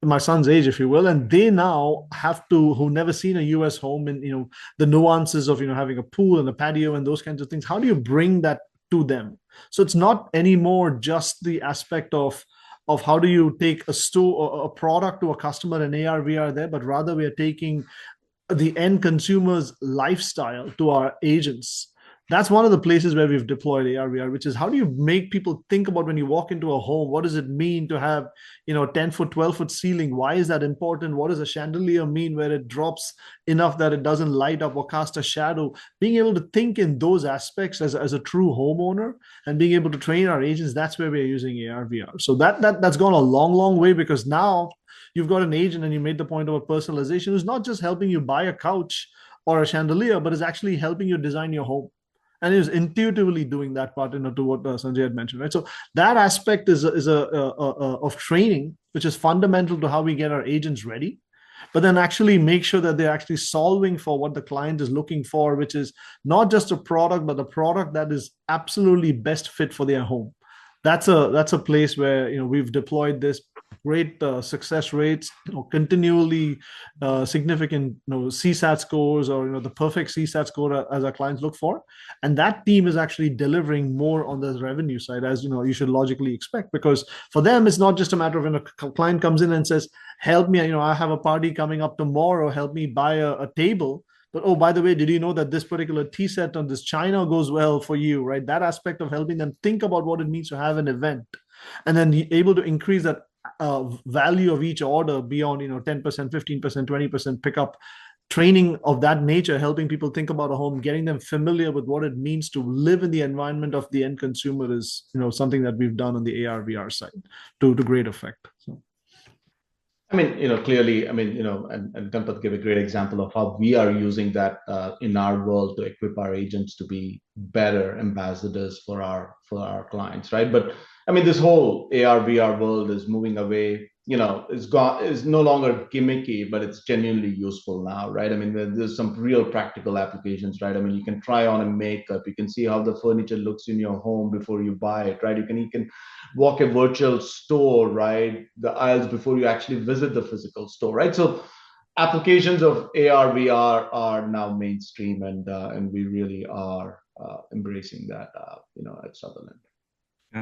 my son's age, if you will, and they now have to, who never seen a US home, and the nuances of having a pool and a patio and those kinds of things. How do you bring that to them? So it's not anymore just the aspect of how do you take a store or a product to a customer and AR VR there, but rather we are taking the end consumer's lifestyle to our agents. That's one of the places where we've deployed AR VR, which is how do you make people think about when you walk into a home, what does it mean to have, 10-foot, 12-foot ceiling? Why is that important? What does a chandelier mean where it drops enough that it doesn't light up or cast a shadow? Being able to think in those aspects as a true homeowner and being able to train our agents, that's where we're using AR VR. So that's gone a long, long way, because now you've got an agent, and you made the point about personalization, who's not just helping you buy a couch or a chandelier, but is actually helping you design your home, and is intuitively doing that part, to what Sanjay had mentioned, right? So that aspect is of training, which is fundamental to how we get our agents ready, but then actually make sure that they're actually solving for what the client is looking for, which is not just a product, but a product that is absolutely best fit for their home. That's a place where we've deployed this great success rates, continually significant CSAT scores, or the perfect CSAT score as our clients look for, and that team is actually delivering more on the revenue side, as you should logically expect, because for them it's not just a matter of when a client comes in and says, "Help me, I have a party coming up tomorrow, help me buy a table." But oh, by the way, did you know that this particular tea set on this china goes well for you, right? That aspect of helping them think about what it means to have an event, and then able to increase that value of each order beyond 10%, 15%, 20% pickup, training of that nature, helping people think about a home, getting them familiar with what it means to live in the environment of the end consumer is something that we've done on the AR VR side to great effect. So. I mean, clearly, and Tampath gave a great example of how we are using that in our world to equip our agents to be better ambassadors for our clients, right? But I mean, this whole AR VR world is moving away. It's no longer gimmicky, but it's genuinely useful now, right? I mean, there's some real practical applications, right? I mean, you can try on a makeup, you can see how the furniture looks in your home before you buy it, right? You can walk a virtual store, right? The aisles before you actually visit the physical store, right? So applications of AR VR are now mainstream, and we really are embracing that, at Sutherland.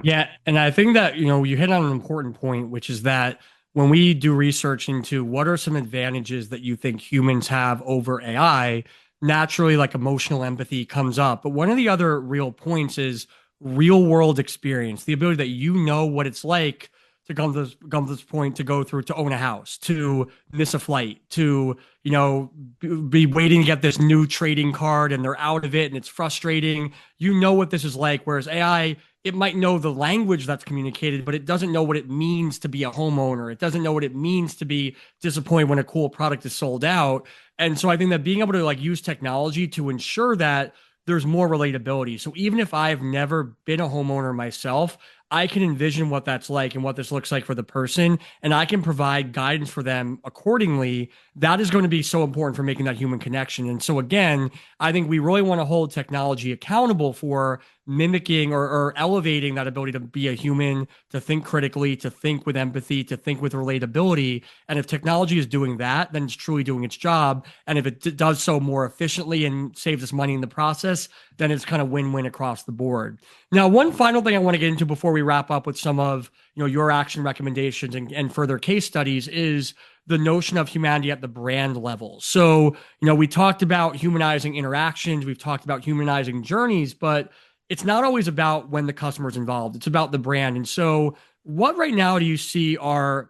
Yeah, and I think that, you hit on an important point, which is that when we do research into what are some advantages that you think humans have over AI, naturally like emotional empathy comes up. But one of the other real points is real world experience, the ability that what it's like to come to this point, to go through, to own a house, to miss a flight, to be waiting to get this new trading card and they're out of it and it's frustrating. What this is like, whereas AI, it might know the language that's communicated, but it doesn't know what it means to be a homeowner. It doesn't know what it means to be disappointed when a cool product is sold out. And so I think that being able to use technology to ensure that there's more relatability. So even if I've never been a homeowner myself, I can envision what that's like and what this looks like for the person, and I can provide guidance for them accordingly. That is going to be so important for making that human connection. And so again, I think we really want to hold technology accountable for mimicking or elevating that ability to be a human, to think critically, to think with empathy, to think with relatability. And if technology is doing that, then it's truly doing its job. And if it does so more efficiently and saves us money in the process, then it's kind of win-win across the board. Now, one final thing I want to get into before we wrap up with some of your action recommendations and further case studies is the notion of humanity at the brand level. So, we talked about humanizing interactions, we've talked about humanizing journeys, but it's not always about when the customer's involved. It's about the brand. And so, what right now do you see are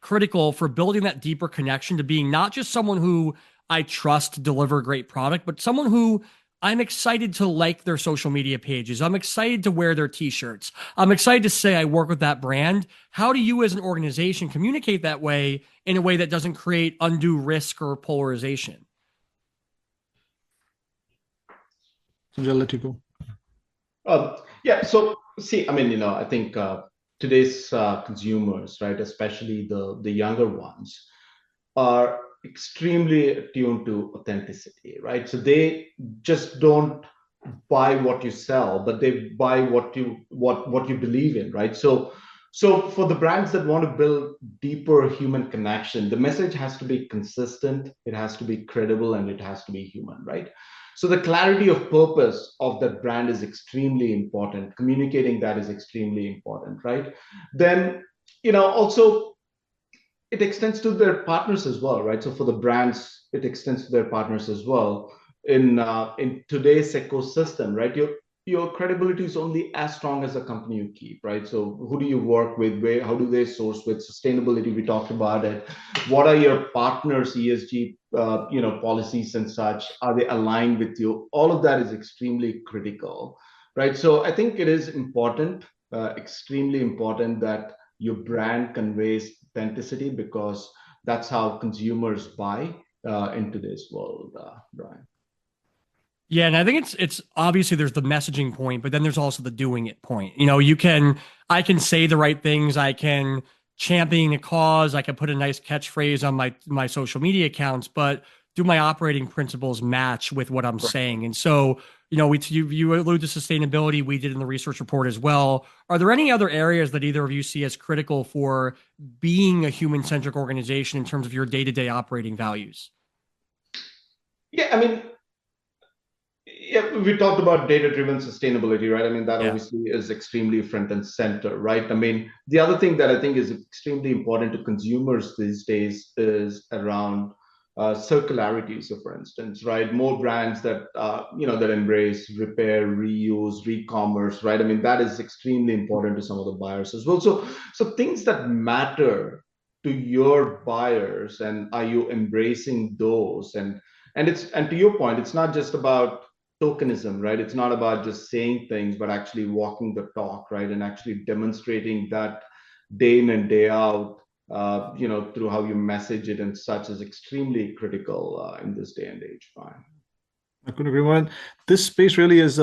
critical for building that deeper connection to being not just someone who I trust to deliver a great product, but someone who I'm excited to like their social media pages. I'm excited to wear their t-shirts. I'm excited to say I work with that brand. How do you as an organization communicate that way in a way that doesn't create undue risk or polarization? Sanjay, I'll let you go. Yeah. So see, I mean, I think today's consumers, right, especially the younger ones, are extremely attuned to authenticity, right? So they just don't buy what you sell, but they buy what you believe in, right? So for the brands that want to build deeper human connection, the message has to be consistent, it has to be credible, and it has to be human, right? So the clarity of purpose of that brand is extremely important. Communicating that is extremely important, right? Then, also it extends to their partners as well, right? So for the brands, it extends to their partners as well. In today's ecosystem, right? Your credibility is only as strong as the company you keep, right? So who do you work with? How do they source with sustainability? We talked about it. What are your partners' ESG, policies and such? Are they aligned with you? All of that is extremely critical, right? So I think it is important, extremely important that your brand conveys authenticity, because that's how consumers buy in today's world, Brian. Yeah, and I think it's obviously there's the messaging point, but then there's also the doing it point. I can say the right things, I can champion a cause, I can put a nice catchphrase on my social media accounts, but do my operating principles match with what I'm saying? And so, you allude to sustainability, we did in the research report as well. Are there any other areas that either of you see as critical for being a human-centric organization in terms of your day-to-day operating values? Yeah, I mean, yeah, we talked about data-driven sustainability, right? I mean, that obviously is extremely front and center, right? I mean, the other thing that I think is extremely important to consumers these days is around circularity. So, for instance, right, more brands that that embrace repair, reuse, re-commerce, right? I mean, that is extremely important to some of the buyers as well. So things that matter to your buyers, and are you embracing those? And to your point, it's not just about tokenism, right? It's not about just saying things, but actually walking the talk, right? And actually demonstrating that day in and day out, through how you message it and such, is extremely critical in this day and age, Brian. I couldn't agree more. This space really is,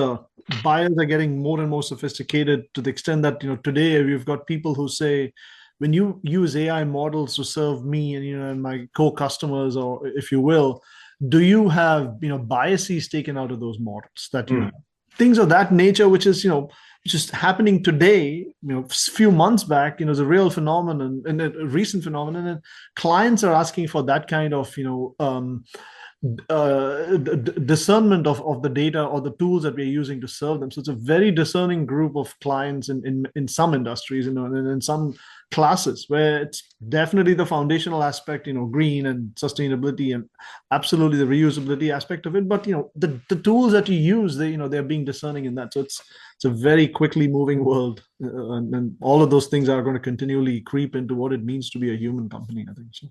buyers are getting more and more sophisticated to the extent that, today we've got people who say, when you use AI models to serve me and, and my co-customers, or if you will, do you have, biases taken out of those models that you have? Things of that nature, which is, which is happening today, a few months back, is a real phenomenon and a recent phenomenon. And clients are asking for that kind of, discernment of the data or the tools that we're using to serve them. So it's a very discerning group of clients in some industries, and in some classes, where it's definitely the foundational aspect, green and sustainability, and absolutely the reusability aspect of it. But the tools that you use, they're being discerning in that. So it's a very quickly moving world, and all of those things are going to continually creep into what it means to be a human company, I think so.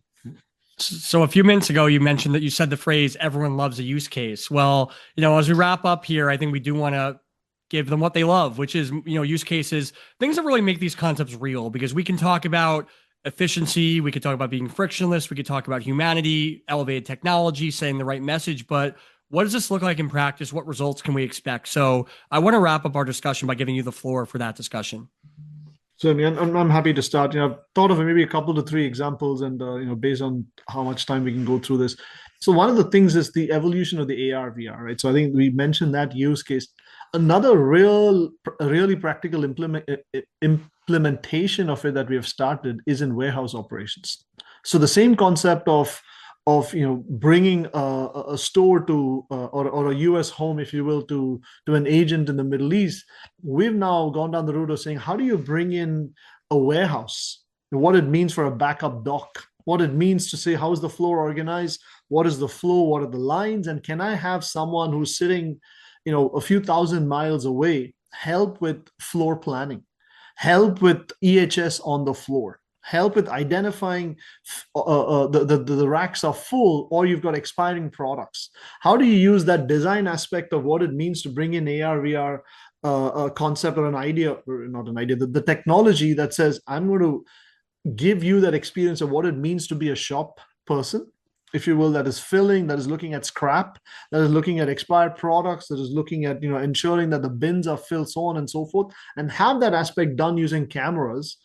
So a few minutes ago, you mentioned that you said the phrase, everyone loves a use case. Well, as we wrap up here, I think we do want to give them what they love, which is, use cases, things that really make these concepts real, because we can talk about efficiency, we could talk about being frictionless, we could talk about humanity, elevated technology, saying the right message, but what does this look like in practice? What results can we expect? So I want to wrap up our discussion by giving you the floor for that discussion. So, I mean, I'm happy to start. I've thought of maybe a couple to three examples, and based on how much time we can go through this. So one of the things is the evolution of the AR/VR, right? So I think we mentioned that use case. Another really practical implementation of it that we have started is in warehouse operations. So the same concept of bringing a store to or a US home, if you will, to an agent in the Middle East. We've now gone down the route of saying, how do you bring in a warehouse, what it means for a backup dock, what it means to say, how is the floor organized, what is the flow, what are the lines, and can I have someone who's sitting a few thousand miles away help with floor planning, help with EHS on the floor, help with identifying the racks are full or you've got expiring products. How do you use that design aspect of what it means to bring in AR, VR a concept or an idea, or not an idea, the technology that says, I'm going to give you that experience of what it means to be a shop person, if you will, that is filling, that is looking at scrap, that is looking at expired products, that is looking at ensuring that the bins are filled, so on and so forth, and have that aspect done using cameras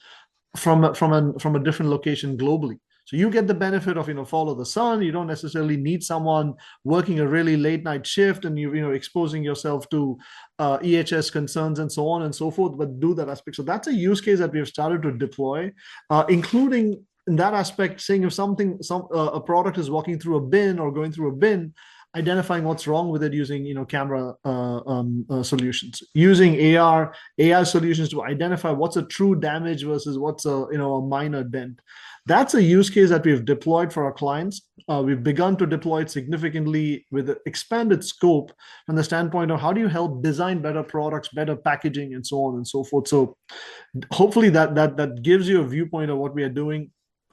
from a different location globally. So you get the benefit of follow the sun. You don't necessarily need someone working a really late night shift and exposing yourself to EHS concerns and so on and so forth, but do that aspect. So that's a use case that we have started to deploy, including in that aspect, saying if a product is walking through a bin or going through a bin, identifying what's wrong with it using camera solutions, using AI solutions to identify what's a true damage versus what's a minor dent. That's a use case that we've deployed for our clients. We've begun to deploy it significantly with an expanded scope from the standpoint of how do you help design better products, better packaging, and so on and so forth. So hopefully that gives you a viewpoint of what we are doing.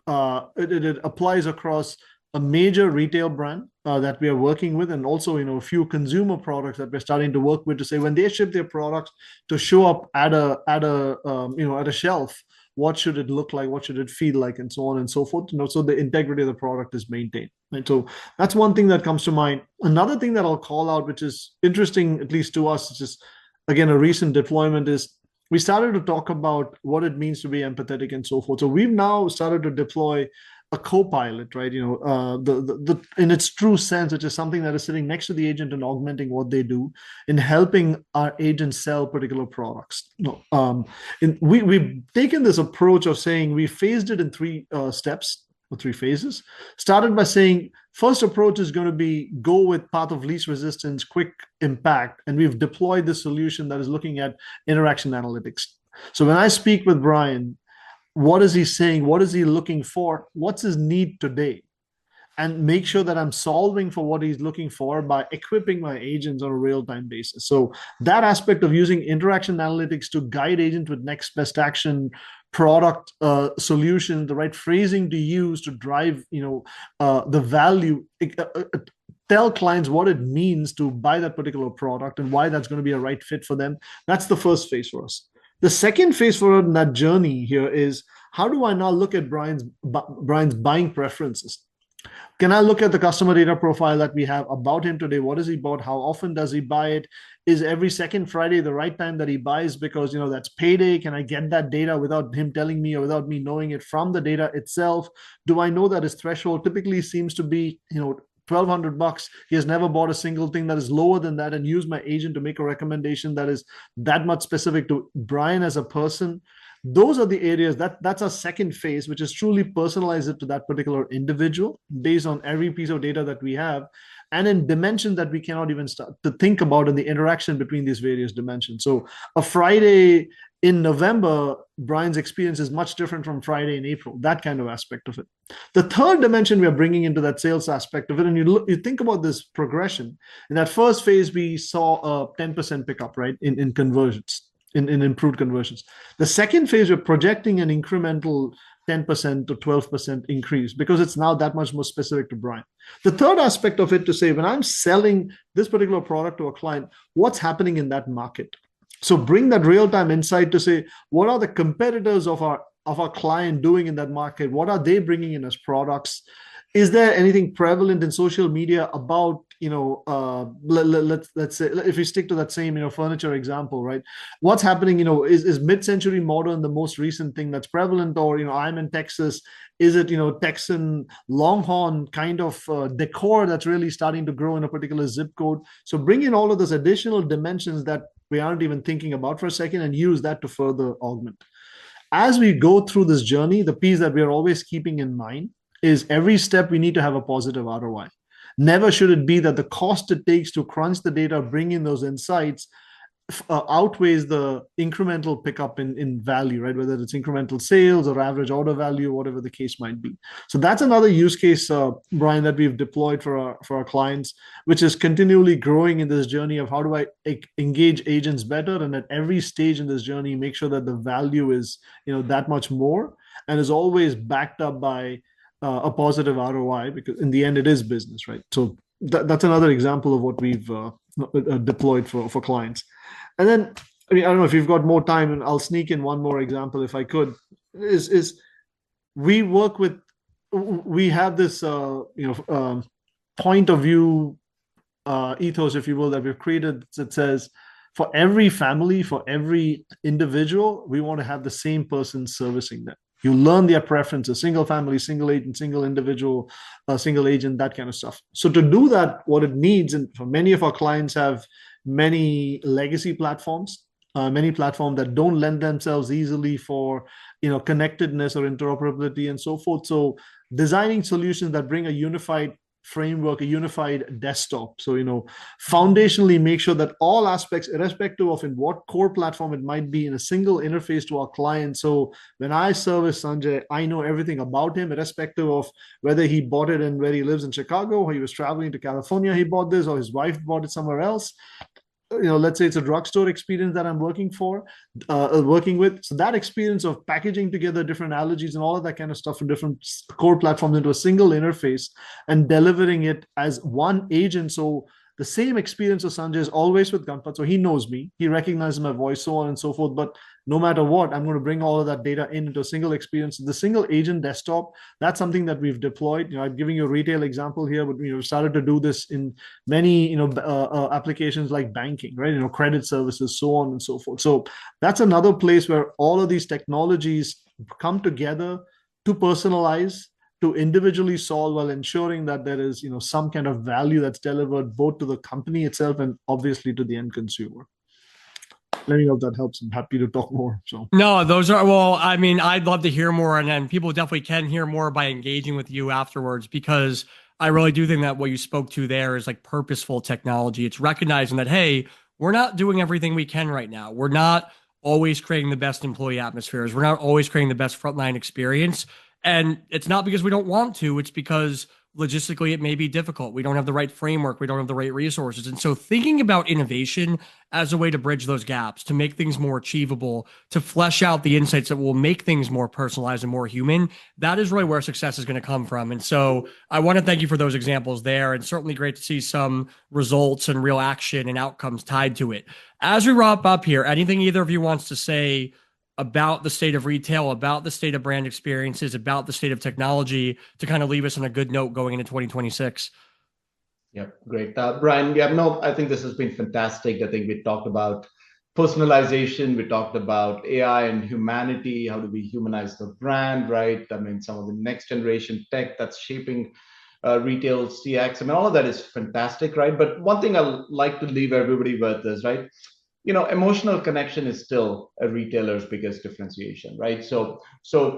It applies across a major retail brand that we are working with, and also a few consumer products that we're starting to work with to say when they ship their products to show up at a shelf, what should it look like, what should it feel like, and so on and so forth. So the integrity of the product is maintained. Right? So that's one thing that comes to mind. Another thing that I'll call out, which is interesting at least to us, is just again a recent deployment, is we started to talk about what it means to be empathetic and so forth. So we've now started to deploy a co-pilot, right? The in its true sense, which is something that is sitting next to the agent and augmenting what they do in helping our agents sell particular products. We've taken this approach of saying we phased it in three steps or three phases. Started by saying first approach is going to be go with path of least resistance, quick impact, and we've deployed this solution that is looking at interaction analytics. So when I speak with Brian, what is he saying? What is he looking for? What's his need today? And make sure that I'm solving for what he's looking for by equipping my agents on a real-time basis. So that aspect of using interaction analytics to guide agents with next best action, product solution, the right phrasing to use to drive the value, tell clients what it means to buy that particular product and why that's going to be a right fit for them. That's the first phase for us. The second phase for that journey here is how do I now look at Brian's buying preferences? Can I look at the customer data profile that we have about him today? What has he bought? How often does he buy it? Is every second Friday the right time that he buys because that's payday? Can I get that data without him telling me or without me knowing it from the data itself? Do I know that his threshold typically seems to be $1,200? He has never bought a single thing that is lower than that, and use my agent to make a recommendation that is that much specific to Brian as a person. Those are the areas that's our second phase, which is truly personalize it to that particular individual based on every piece of data that we have, and in dimensions that we cannot even start to think about in the interaction between these various dimensions. So a Friday in November, Brian's experience is much different from Friday in April, that kind of aspect of it. The third dimension we are bringing into that sales aspect of it, and you think about this progression. In that first phase, we saw a 10% pickup, right, in conversions, in improved conversions. The second phase, we're projecting an incremental 10% to 12% increase because it's now that much more specific to Brian. The third aspect of it to say, when I'm selling this particular product to a client, what's happening in that market? So bring that real-time insight to say, what are the competitors of our client doing in that market? What are they bringing in as products? Is there anything prevalent in social media about, let's say, if we stick to that same, furniture example, right? What's happening, is mid-century modern the most recent thing that's prevalent? Or, I'm in Texas. Is it, Texan Longhorn kind of decor that's really starting to grow in a particular zip code? So bring in all of those additional dimensions that we aren't even thinking about for a second, and use that to further augment. As we go through this journey, the piece that we are always keeping in mind is every step we need to have a positive ROI. Never should it be that the cost it takes to crunch the data, bring in those insights, outweighs the incremental pickup in value, right? Whether it's incremental sales or average order value, whatever the case might be. So that's another use case, Brian, that we've deployed for our clients, which is continually growing in this journey of how do I engage agents better, and at every stage in this journey, make sure that the value is that much more, and is always backed up by a positive ROI, because in the end it is business, right? So that's another example of what we've deployed for clients. And then, I mean, I don't know if you've got more time, and I'll sneak in one more example if I could. Is we have this point of view ethos, if you will, that we've created that says, for every family, for every individual, we want to have the same person servicing them. You learn their preferences: single family, single agent, single individual, single agent, that kind of stuff. So to do that, what it needs, and for many of our clients have many legacy platforms, many platforms that don't lend themselves easily for connectedness or interoperability and so forth. So designing solutions that bring a unified framework, a unified desktop. So foundationally make sure that all aspects, irrespective of in what core platform it might be, in a single interface to our client. So when I service Sanjay, I know everything about him, irrespective of whether he bought it and where he lives in Chicago, or he was traveling to California, he bought this, or his wife bought it somewhere else. Let's say it's a drugstore experience that I'm working with. So that experience of packaging together different allergies and all of that kind of stuff from different core platforms into a single interface and delivering it as one agent. So the same experience of Sanjay is always with Ganpat. So he knows me, he recognizes my voice, so on and so forth. But no matter what, I'm going to bring all of that data into a single experience. The single agent desktop, that's something that we've deployed. I'm giving you a retail example here, but we've started to do this in many applications like banking, right? Credit services, so on and so forth. So that's another place where all of these technologies come together to personalize, to individually solve, while ensuring that there is some kind of value that's delivered both to the company itself and obviously to the end consumer. Let me know if that helps. I'm happy to talk more. So no, those are, well, I mean, I'd love to hear more, and then people definitely can hear more by engaging with you afterwards, because I really do think that what you spoke to there is like purposeful technology. It's recognizing that, hey, we're not doing everything we can right now. We're not always creating the best employee atmospheres. We're not always creating the best frontline experience. And it's not because we don't want to, it's because logistically it may be difficult. We don't have the right framework. We don't have the right resources. And so thinking about innovation as a way to bridge those gaps, to make things more achievable, to flesh out the insights that will make things more personalized and more human, that is really where success is going to come from. And so I want to thank you for those examples there, and certainly great to see some results and real action and outcomes tied to it. As we wrap up here, anything either of you wants to say about the state of retail, about the state of brand experiences, about the state of technology, to kind of leave us on a good note going into 2026? Yeah, great. Brian, I think this has been fantastic. I think we talked about personalization, we talked about AI and humanity. How do we humanize the brand, right? I mean, some of the next generation tech that's shaping retail CX. I mean, all of that is fantastic, right? But one thing I'd like to leave everybody with is, right, emotional connection is still a retailer's biggest differentiation, right? So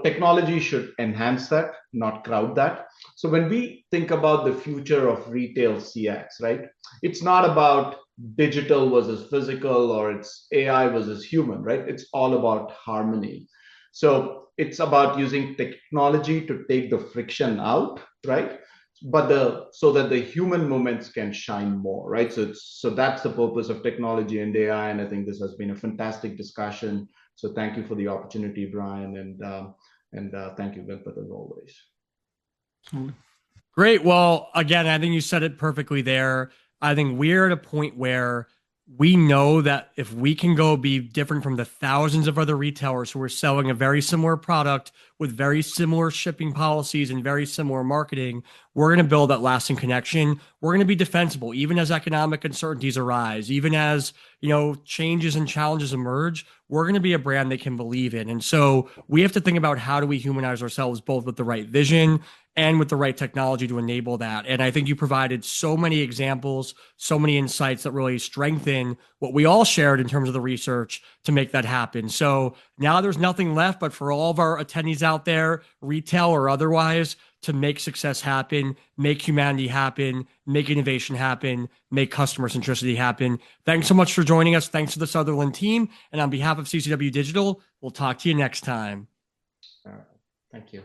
technology should enhance that, not crowd that. So when we think about the future of retail CX, right, it's not about digital versus physical, or it's AI versus human, right? It's all about harmony. So it's about using technology to take the friction out, right? But so that the human moments can shine more, right? So that's the purpose of technology and AI, and I think this has been a fantastic discussion. So thank you for the opportunity, Brian, and thank you, Ganpat, as always. Great. Well, again, I think you said it perfectly there. I think we're at a point where we know that if we can go be different from the thousands of other retailers who are selling a very similar product with very similar shipping policies and very similar marketing, we're going to build that lasting connection. We're going to be defensible, even as economic uncertainties arise, even as, changes and challenges emerge. We're going to be a brand they can believe in. And so we have to think about, how do we humanize ourselves, both with the right vision and with the right technology to enable that. And I think you provided so many examples, so many insights that really strengthen what we all shared in terms of the research to make that happen. So now there's nothing left but for all of our attendees out there, retail or otherwise, to make success happen, make humanity happen, make innovation happen, make customer centricity happen. Thanks so much for joining us. Thanks to the Sutherland team. And on behalf of CCW Digital, we'll talk to you next time. All right. Thank you.